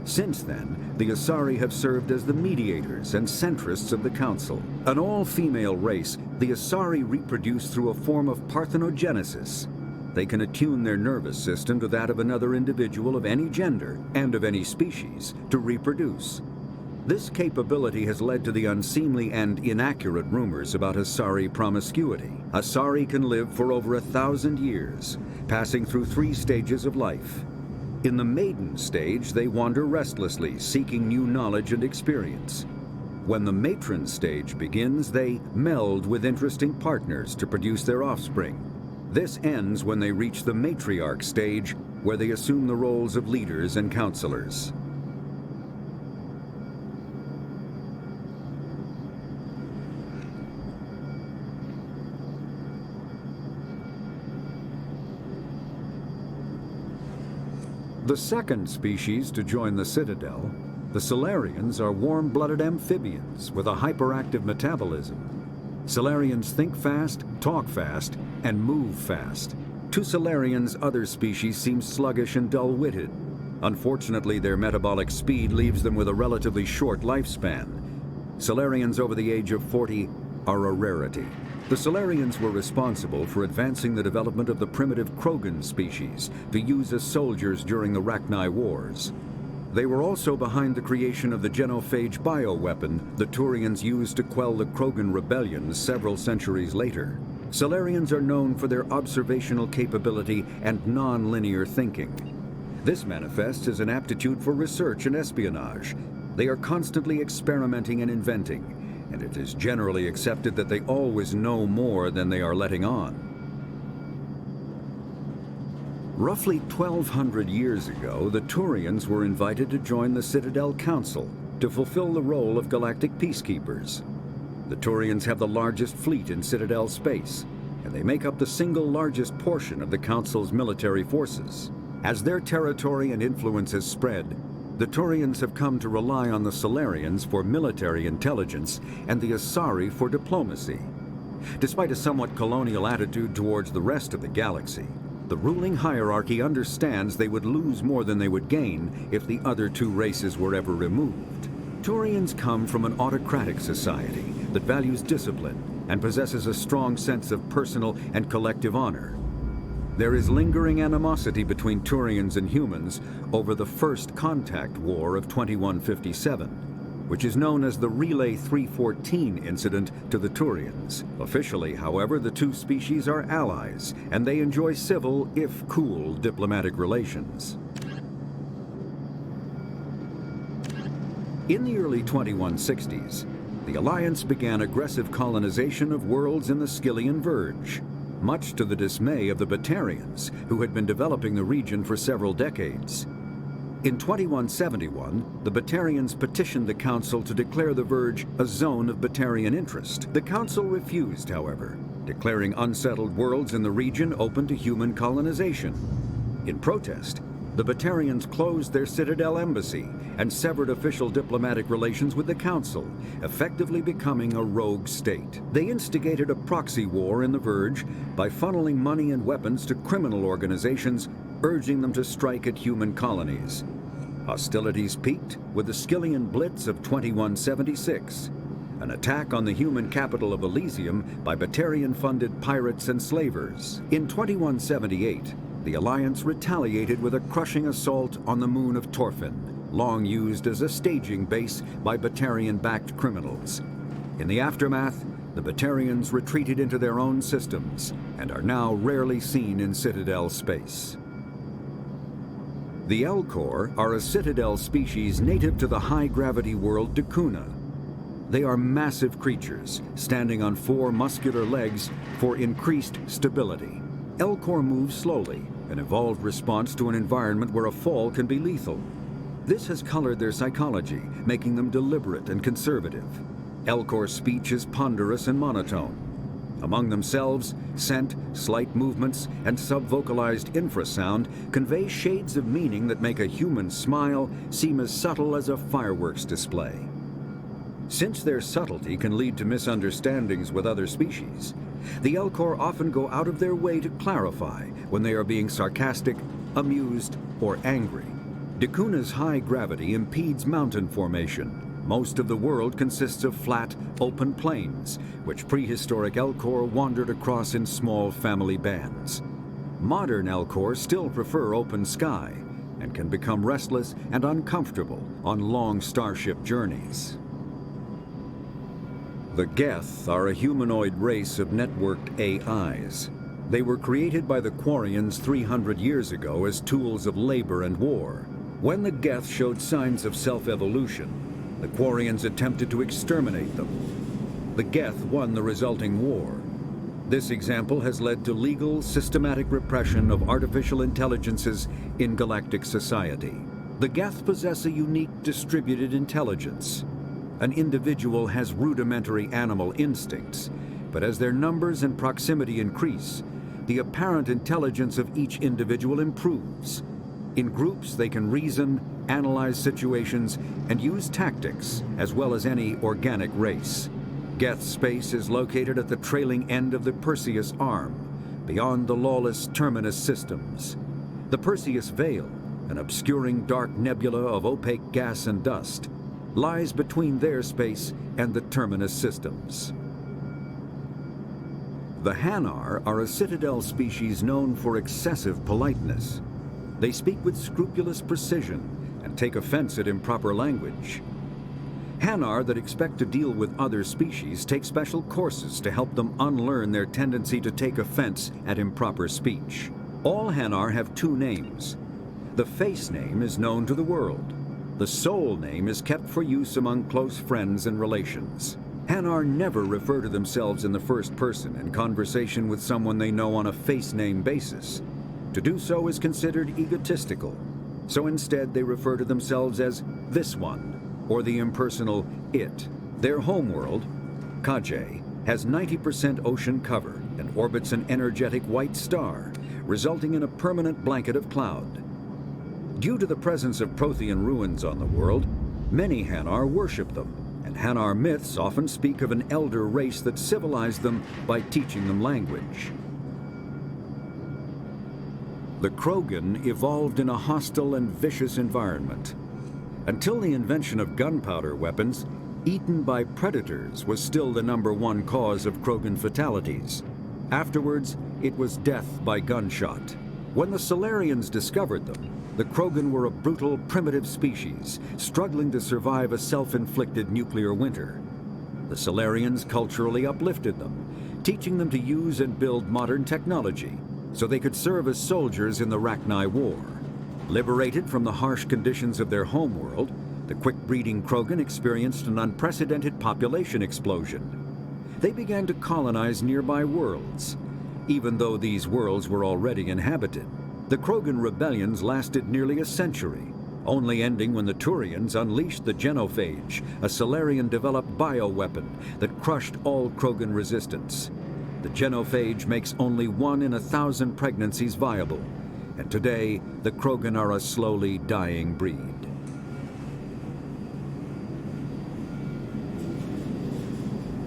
Speaker 10: Since then, the Asari have served as the mediators and centrists of the Council. An all-female race, the Asari reproduce through a form of parthenogenesis. They can attune their nervous system to that of another individual of any gender and of any species to reproduce. This capability has led to the unseemly and inaccurate rumors about Asari promiscuity. Asari can live for over 1,000 years, passing through 3 stages of life. In the maiden stage, they wander restlessly, seeking new knowledge and experience. When the matron stage begins, they meld with interesting partners to produce their offspring. This ends when they reach the matriarch stage, where they assume the roles of leaders and counselors. The second species to join the Citadel, the Solarians, are warm-blooded amphibians with a hyperactive metabolism. Solarians think fast, talk fast, and move fast. To Solarians, other species seem sluggish and dull-witted. Unfortunately, their metabolic speed leaves them with a relatively short lifespan. Solarians over the age of 40 are a rarity. The Solarians were responsible for advancing the development of the primitive Krogan species to use as soldiers during the Rachni Wars. They were also behind the creation of the genophage bioweapon the Turians used to quell the Krogan rebellions several centuries later. Solarians are known for their observational capability and non-linear thinking. This manifests as an aptitude for research and espionage. They are constantly experimenting and inventing, and it is generally accepted that they always know more than they are letting on. Roughly 1,200 years ago, the Turians were invited to join the Citadel Council to fulfill the role of galactic peacekeepers. The Turians have the largest fleet in Citadel space, and they make up the single largest portion of the Council's military forces. As their territory and influence has spread, the Turians have come to rely on the Solarians for military intelligence and the Asari for diplomacy. Despite a somewhat colonial attitude towards the rest of the galaxy, the ruling hierarchy understands they would lose more than they would gain if the other 2 races were ever removed. Turians come from an autocratic society that values discipline and possesses a strong sense of personal and collective honor. There is lingering animosity between Turians and humans over the First Contact War of 2157, which is known as the Relay 314 incident to the Turians. Officially, however, the 2 species are allies, and they enjoy civil, if cool, diplomatic relations. In the early 2160s, the Alliance began aggressive colonization of worlds in the Skyllian Verge, much to the dismay of the Batarians, who had been developing the region for several decades. In 2171, the Batarians petitioned the Council to declare the Verge a zone of Batarian interest. The Council refused, however, declaring unsettled worlds in the region open to human colonization. In protest, the Batarians closed their Citadel embassy and severed official diplomatic relations with the Council, effectively becoming a rogue state. They instigated a proxy war in the Verge by funneling money and weapons to criminal organizations urging them to strike at human colonies. Hostilities peaked with the Skillian Blitz of 2176, an attack on the human capital of Elysium by Batarian-funded pirates and slavers. In 2178, the Alliance retaliated with a crushing assault on the moon of Torfin, long used as a staging base by Batarian-backed criminals. In the aftermath, the Batarians retreated into their own systems and are now rarely seen in Citadel space. The Elcor are a Citadel species native to the high-gravity world Dakuna. They are massive creatures, standing on 4 muscular legs for increased stability. Elcor move slowly, an evolved response to an environment where a fall can be lethal. This has colored their psychology, making them deliberate and conservative. Elcor speech is ponderous and monotone. Among themselves, scent, slight movements, and subvocalized infrasound convey shades of meaning that make a human smile seem as subtle as a fireworks display. Since their subtlety can lead to misunderstandings with other species, the Elcor often go out of their way to clarify when they are being sarcastic, amused, or angry. Dakuna's high gravity impedes mountain formation. Most of the world consists of flat, open plains, which prehistoric Elcor wandered across in small family bands. Modern Elcor still prefer open sky and can become restless and uncomfortable on long starship journeys. The Geth are a humanoid race of networked AIs. They were created by the Quarians 300 years ago as tools of labor and war. When the Geth showed signs of self-evolution, the Quarians attempted to exterminate them. The Geth won the resulting war. This example has led to legal, systematic repression of artificial intelligences in galactic society. The Geth possess a unique distributed intelligence. An individual has rudimentary animal instincts, but as their numbers and proximity increase, the apparent intelligence of each individual improves. In groups, they can reason, analyze situations, and use tactics, as well as any organic race. Geth space is located at the trailing end of the Perseus Arm, beyond the lawless Terminus systems. The Perseus Veil, an obscuring dark nebula of opaque gas and dust, lies between their space and the Terminus systems. The Hanar are a Citadel species known for excessive politeness. They speak with scrupulous precision and take offense at improper language. Hanar that expect to deal with other species take special courses to help them unlearn their tendency to take offense at improper speech. All Hanar have 2 names. The face name is known to the world. The soul name is kept for use among close friends and relations. Hanar never refer to themselves in the first person in conversation with someone they know on a face name basis. To do so is considered egotistical, so instead they refer to themselves as this one, or the impersonal it. Their homeworld, Kajay, has 90% ocean cover and orbits an energetic white star, resulting in a permanent blanket of cloud. Due to the presence of Prothean ruins on the world, many Hanar worship them, and Hanar myths often speak of an elder race that civilized them by teaching them language. The Krogan evolved in a hostile and vicious environment. Until the invention of gunpowder weapons, eaten by predators was still the #1 cause of Krogan fatalities. Afterwards, it was death by gunshot. When the Solarians discovered them, the Krogan were a brutal, primitive species, struggling to survive a self-inflicted nuclear winter. The Solarians culturally uplifted them, teaching them to use and build modern technology, so they could serve as soldiers in the Rachni War. Liberated from the harsh conditions of their homeworld, the quick-breeding Krogan experienced an unprecedented population explosion. They began to colonize nearby worlds. Even though these worlds were already inhabited, the Krogan rebellions lasted nearly a century, only ending when the Turians unleashed the Genophage, a Solarian-developed bioweapon that crushed all Krogan resistance. The Genophage makes only 1 in 1,000 pregnancies viable, and today the Krogan are a slowly dying breed.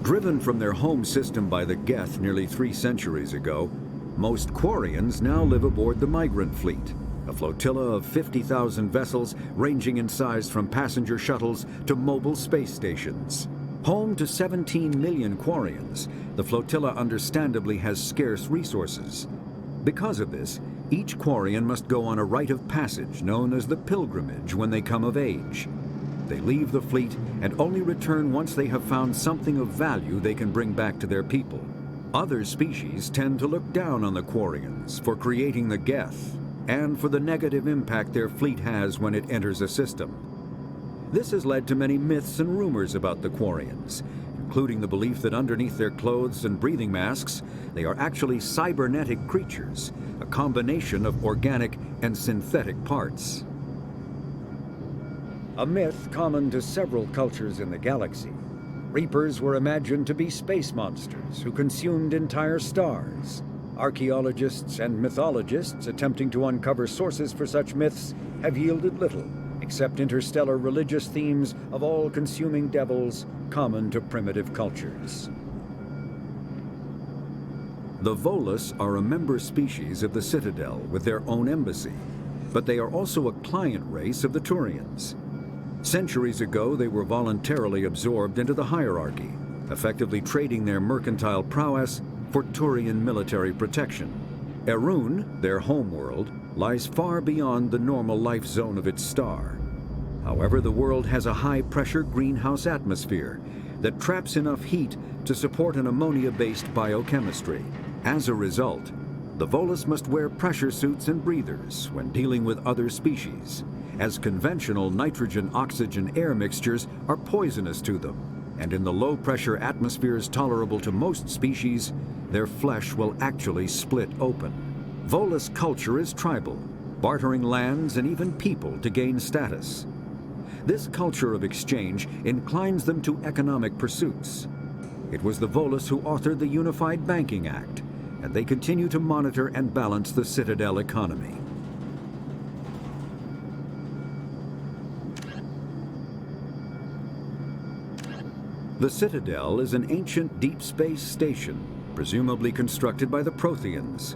Speaker 10: Driven from their home system by the Geth nearly 3 centuries ago, most Quarians now live aboard the migrant fleet, a flotilla of 50,000 vessels ranging in size from passenger shuttles to mobile space stations. Home to 17 million Quarians, the flotilla understandably has scarce resources. Because of this, each Quarian must go on a rite of passage known as the pilgrimage when they come of age. They leave the fleet and only return once they have found something of value they can bring back to their people. Other species tend to look down on the Quarians for creating the Geth and for the negative impact their fleet has when it enters a system. This has led to many myths and rumors about the Quarians, including the belief that underneath their clothes and breathing masks, they are actually cybernetic creatures, a combination of organic and synthetic parts. A myth common to several cultures in the galaxy. Reapers were imagined to be space monsters who consumed entire stars. Archaeologists and mythologists attempting to uncover sources for such myths have yielded little, except interstellar religious themes of all-consuming devils common to primitive cultures. The Volus are a member species of the Citadel with their own embassy, but they are also a client race of the Turians. Centuries ago, they were voluntarily absorbed into the hierarchy, effectively trading their mercantile prowess for Turian military protection. Erun, their homeworld, lies far beyond the normal life zone of its star. However, the world has a high-pressure greenhouse atmosphere that traps enough heat to support an ammonia-based biochemistry. As a result, the Volus must wear pressure suits and breathers when dealing with other species, as conventional nitrogen-oxygen-air mixtures are poisonous to them, and in the low-pressure atmospheres tolerable to most species, their flesh will actually split open. Volus culture is tribal, bartering lands and even people to gain status. This culture of exchange inclines them to economic pursuits. It was the Volus who authored the Unified Banking Act, and they continue to monitor and balance the Citadel economy. The Citadel is an ancient deep space station, presumably constructed by the Protheans.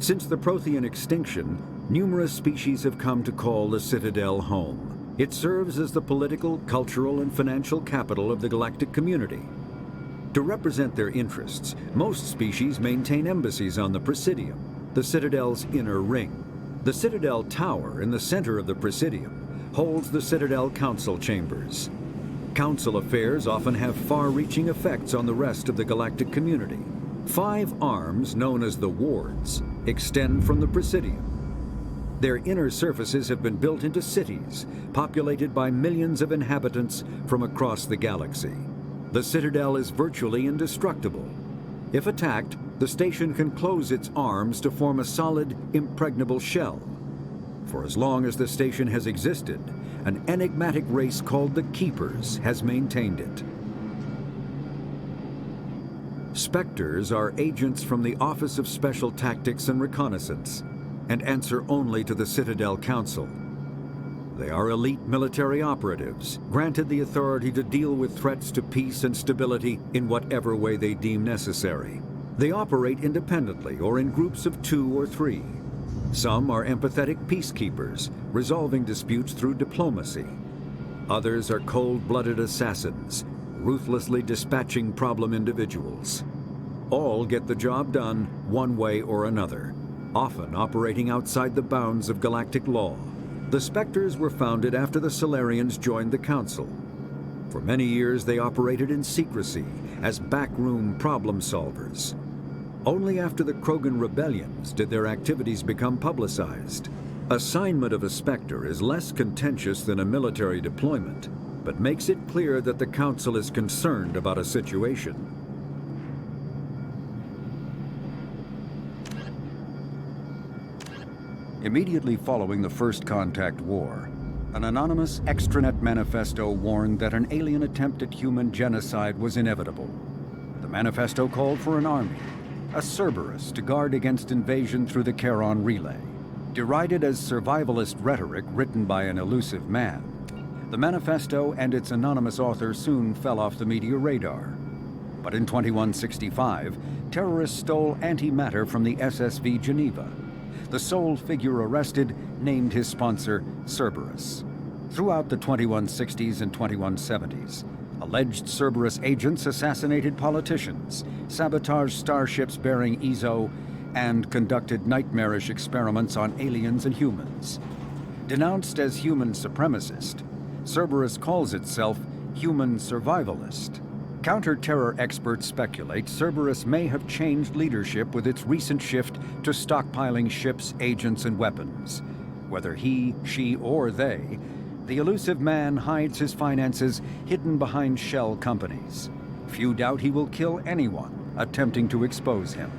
Speaker 10: Since the Prothean extinction, numerous species have come to call the Citadel home. It serves as the political, cultural, and financial capital of the galactic community. To represent their interests, most species maintain embassies on the Presidium, the Citadel's inner ring. The Citadel Tower in the center of the Presidium holds the Citadel Council chambers. Council affairs often have far-reaching effects on the rest of the galactic community. 5 arms, known as the wards, extend from the Presidium. Their inner surfaces have been built into cities, populated by millions of inhabitants from across the galaxy. The Citadel is virtually indestructible. If attacked, the station can close its arms to form a solid, impregnable shell. For as long as the station has existed, an enigmatic race called the Keepers has maintained it. Specters are agents from the Office of Special Tactics and Reconnaissance, and answer only to the Citadel Council. They are elite military operatives, granted the authority to deal with threats to peace and stability in whatever way they deem necessary. They operate independently or in groups of 2 or 3. Some are empathetic peacekeepers, resolving disputes through diplomacy. Others are cold-blooded assassins, ruthlessly dispatching problem individuals. All get the job done one way or another, often operating outside the bounds of galactic law. The Specters were founded after the Solarians joined the Council. For many years, they operated in secrecy as backroom problem solvers. Only after the Krogan rebellions did their activities become publicized. Assignment of a Specter is less contentious than a military deployment, but makes it clear that the Council is concerned about a situation. Immediately following the First Contact War, an anonymous extranet manifesto warned that an alien attempt at human genocide was inevitable. The manifesto called for an army, a Cerberus, to guard against invasion through the Charon Relay. Derided as survivalist rhetoric written by an elusive man, the manifesto and its anonymous author soon fell off the media radar. But in 2165, terrorists stole antimatter from the SSV Geneva, The sole figure arrested named his sponsor Cerberus. Throughout the 2160s and 2170s, alleged Cerberus agents assassinated politicians, sabotaged starships bearing Ezo, and conducted nightmarish experiments on aliens and humans. Denounced as human supremacist, Cerberus calls itself human survivalist. Counter-terror experts speculate Cerberus may have changed leadership with its recent shift to stockpiling ships, agents, and weapons. Whether he, she, or they, the elusive man hides his finances hidden behind shell companies. Few doubt he will kill anyone attempting to expose him.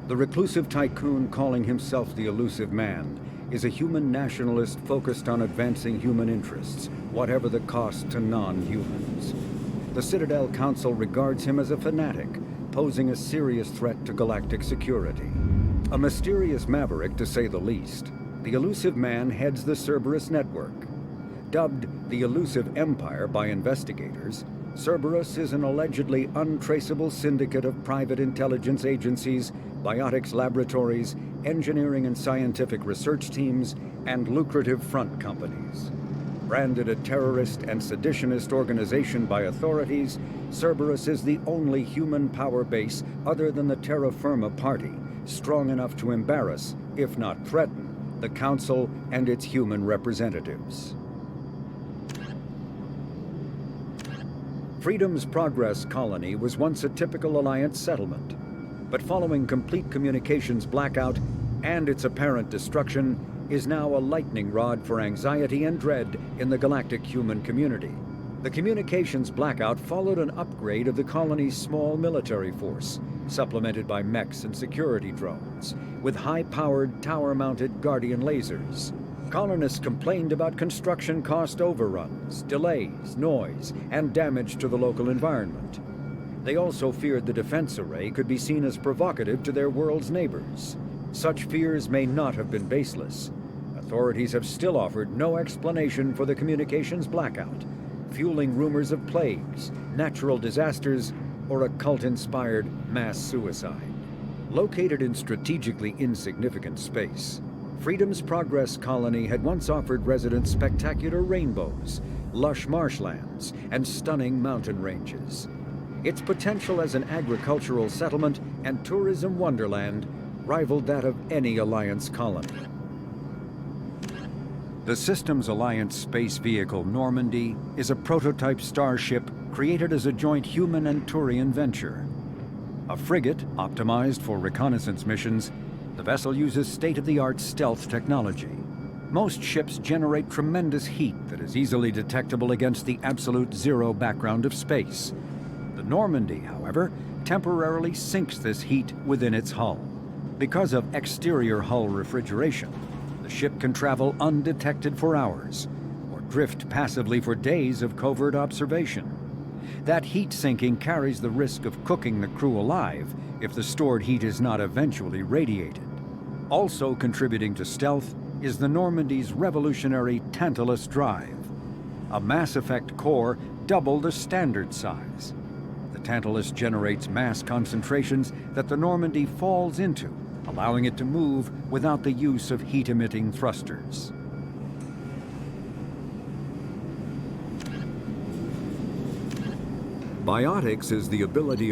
Speaker 10: The reclusive tycoon calling himself the elusive man is a human nationalist focused on advancing human interests, whatever the cost to non-humans. The Citadel Council regards him as a fanatic, posing a serious threat to galactic security. A mysterious maverick, to say the least, the elusive man heads the Cerberus network. Dubbed the Elusive Empire by investigators, Cerberus is an allegedly untraceable syndicate of private intelligence agencies, biotics laboratories, engineering and scientific research teams, and lucrative front companies. Branded a terrorist and seditionist organization by authorities, Cerberus is the only human power base other than the Terra Firma Party, strong enough to embarrass, if not threaten, the Council and its human representatives. Freedom's Progress colony was once a typical Alliance settlement, but following complete communications blackout and its apparent destruction, is now a lightning rod for anxiety and dread in the galactic human community. The communications blackout followed an upgrade of the colony's small military force, supplemented by mechs and security drones, with high-powered, tower-mounted Guardian lasers. Colonists complained about construction cost overruns, delays, noise, and damage to the local environment. They also feared the defense array could be seen as provocative to their world's neighbors. Such fears may not have been baseless. Authorities have still offered no explanation for the communications blackout, fueling rumors of plagues, natural disasters, or a cult-inspired mass suicide. Located in strategically insignificant space, Freedom's Progress colony had once offered residents spectacular rainbows, lush marshlands, and stunning mountain ranges. Its potential as an agricultural settlement and tourism wonderland rivaled that of any Alliance colony. The Systems Alliance space vehicle Normandy is a prototype starship created as a joint human and Turian venture. A frigate optimized for reconnaissance missions, the vessel uses state-of-the-art stealth technology. Most ships generate tremendous heat that is easily detectable against the absolute zero background of space. The Normandy, however, temporarily sinks this heat within its hull. Because of exterior hull refrigeration, the ship can travel undetected for hours, or drift passively for days of covert observation. That heat sinking carries the risk of cooking the crew alive if the stored heat is not eventually radiated. Also contributing to stealth is the Normandy's revolutionary Tantalus Drive, a Mass Effect core double the standard size. The Tantalus generates mass concentrations that the Normandy falls into, allowing it to move without the use of heat-emitting thrusters. Biotics is the ability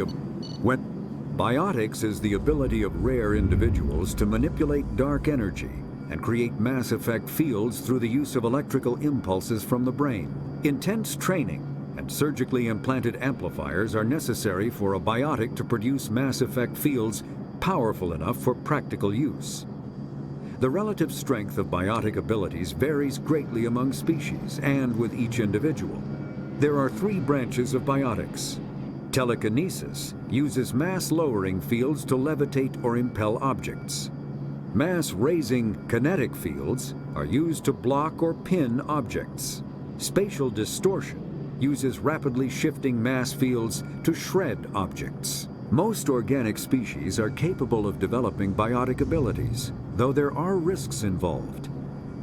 Speaker 10: of rare individuals to manipulate dark energy and create mass effect fields through the use of electrical impulses from the brain. Intense training and surgically implanted amplifiers are necessary for a biotic to produce mass effect fields powerful enough for practical use. The relative strength of biotic abilities varies greatly among species and with each individual. There are three branches of biotics. Telekinesis uses mass-lowering fields to levitate or impel objects. Mass-raising kinetic fields are used to block or pin objects. Spatial distortion uses rapidly shifting mass fields to shred objects. Most organic species are capable of developing biotic abilities, though there are risks involved.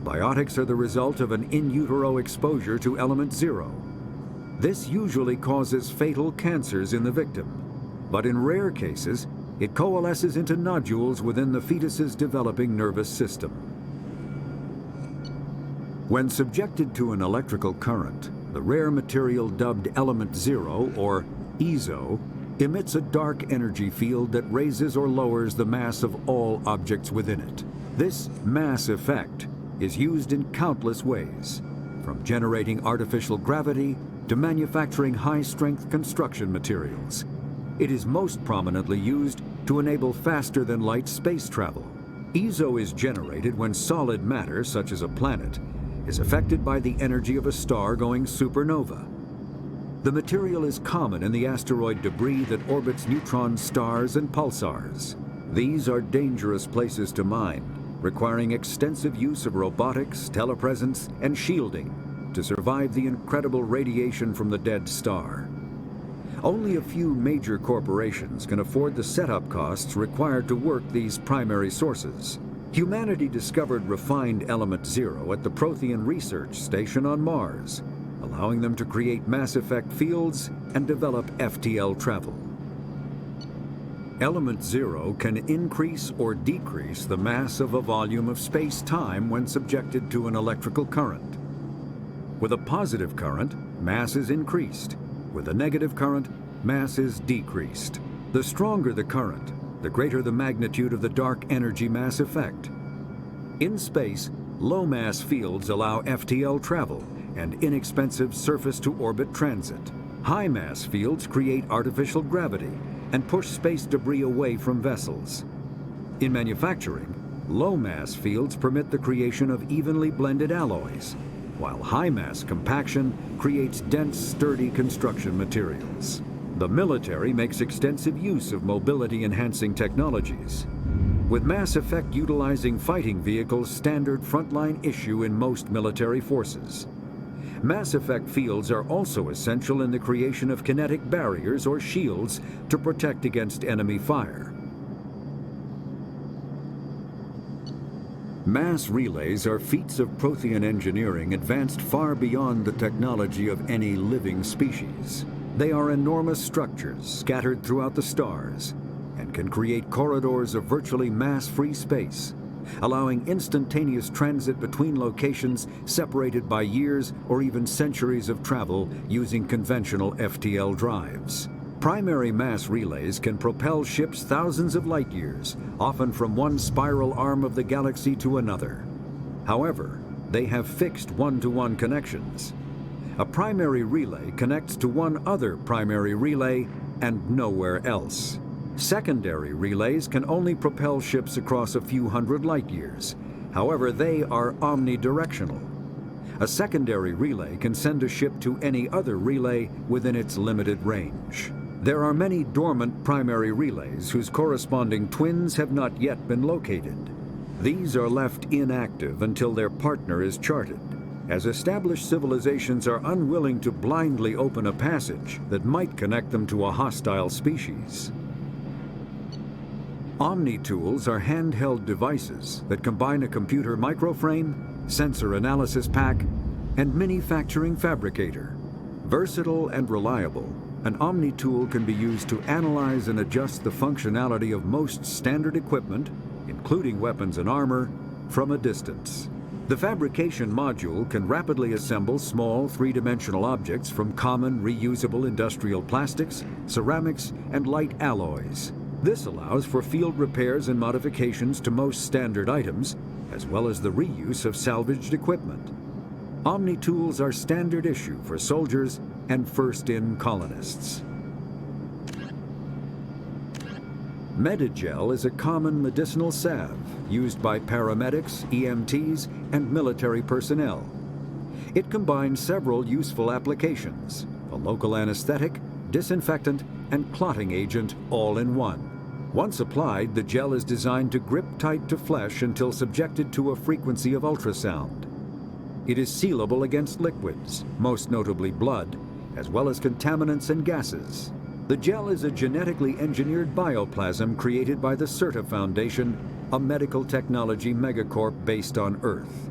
Speaker 10: Biotics are the result of an in utero exposure to element 0. This usually causes fatal cancers in the victim, but in rare cases, it coalesces into nodules within the fetus's developing nervous system. When subjected to an electrical current, the rare material dubbed Element Zero, or EZO, emits a dark energy field that raises or lowers the mass of all objects within it. This mass effect is used in countless ways, from generating artificial gravity to manufacturing high-strength construction materials. It is most prominently used to enable faster-than-light space travel. EZO is generated when solid matter, such as a planet, is affected by the energy of a star going supernova. The material is common in the asteroid debris that orbits neutron stars and pulsars. These are dangerous places to mine, requiring extensive use of robotics, telepresence, and shielding to survive the incredible radiation from the dead star. Only a few major corporations can afford the setup costs required to work these primary sources. Humanity discovered refined Element Zero at the Prothean Research Station on Mars, allowing them to create mass effect fields and develop FTL travel. Element Zero can increase or decrease the mass of a volume of space-time when subjected to an electrical current. With a positive current, mass is increased. With a negative current, mass is decreased. The stronger the current, the greater the magnitude of the dark energy mass effect. In space, low-mass fields allow FTL travel and inexpensive surface-to-orbit transit. High-mass fields create artificial gravity and push space debris away from vessels. In manufacturing, low-mass fields permit the creation of evenly blended alloys, while high-mass compaction creates dense, sturdy construction materials. The military makes extensive use of mobility-enhancing technologies, with mass effect utilizing fighting vehicles standard frontline issue in most military forces. Mass effect fields are also essential in the creation of kinetic barriers or shields to protect against enemy fire. Mass relays are feats of Prothean engineering advanced far beyond the technology of any living species. They are enormous structures scattered throughout the stars and can create corridors of virtually mass-free space, allowing instantaneous transit between locations separated by years or even centuries of travel using conventional FTL drives. Primary mass relays can propel ships thousands of light years, often from one spiral arm of the galaxy to another. However, they have fixed one-to-one connections. A primary relay connects to one other primary relay and nowhere else. Secondary relays can only propel ships across a few hundred light years. However, they are omnidirectional. A secondary relay can send a ship to any other relay within its limited range. There are many dormant primary relays whose corresponding twins have not yet been located. These are left inactive until their partner is charted, as established civilizations are unwilling to blindly open a passage that might connect them to a hostile species. Omni Tools are handheld devices that combine a computer microframe, sensor analysis pack, and manufacturing fabricator. Versatile and reliable, an Omni Tool can be used to analyze and adjust the functionality of most standard equipment, including weapons and armor, from a distance. The fabrication module can rapidly assemble small three-dimensional objects from common reusable industrial plastics, ceramics, and light alloys. This allows for field repairs and modifications to most standard items, as well as the reuse of salvaged equipment. Omni Tools are standard issue for soldiers and first-in colonists. Metagel is a common medicinal salve used by paramedics, EMTs, and military personnel. It combines several useful applications: a local anesthetic, disinfectant, and clotting agent all in one. Once applied, the gel is designed to grip tight to flesh until subjected to a frequency of ultrasound. It is sealable against liquids, most notably blood, as well as contaminants and gases. The gel is a genetically engineered bioplasm created by the CERTA Foundation, a medical technology megacorp based on Earth.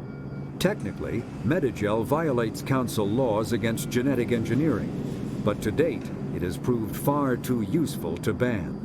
Speaker 10: Technically, Metagel violates Council laws against genetic engineering, but to date, it has proved far too useful to ban.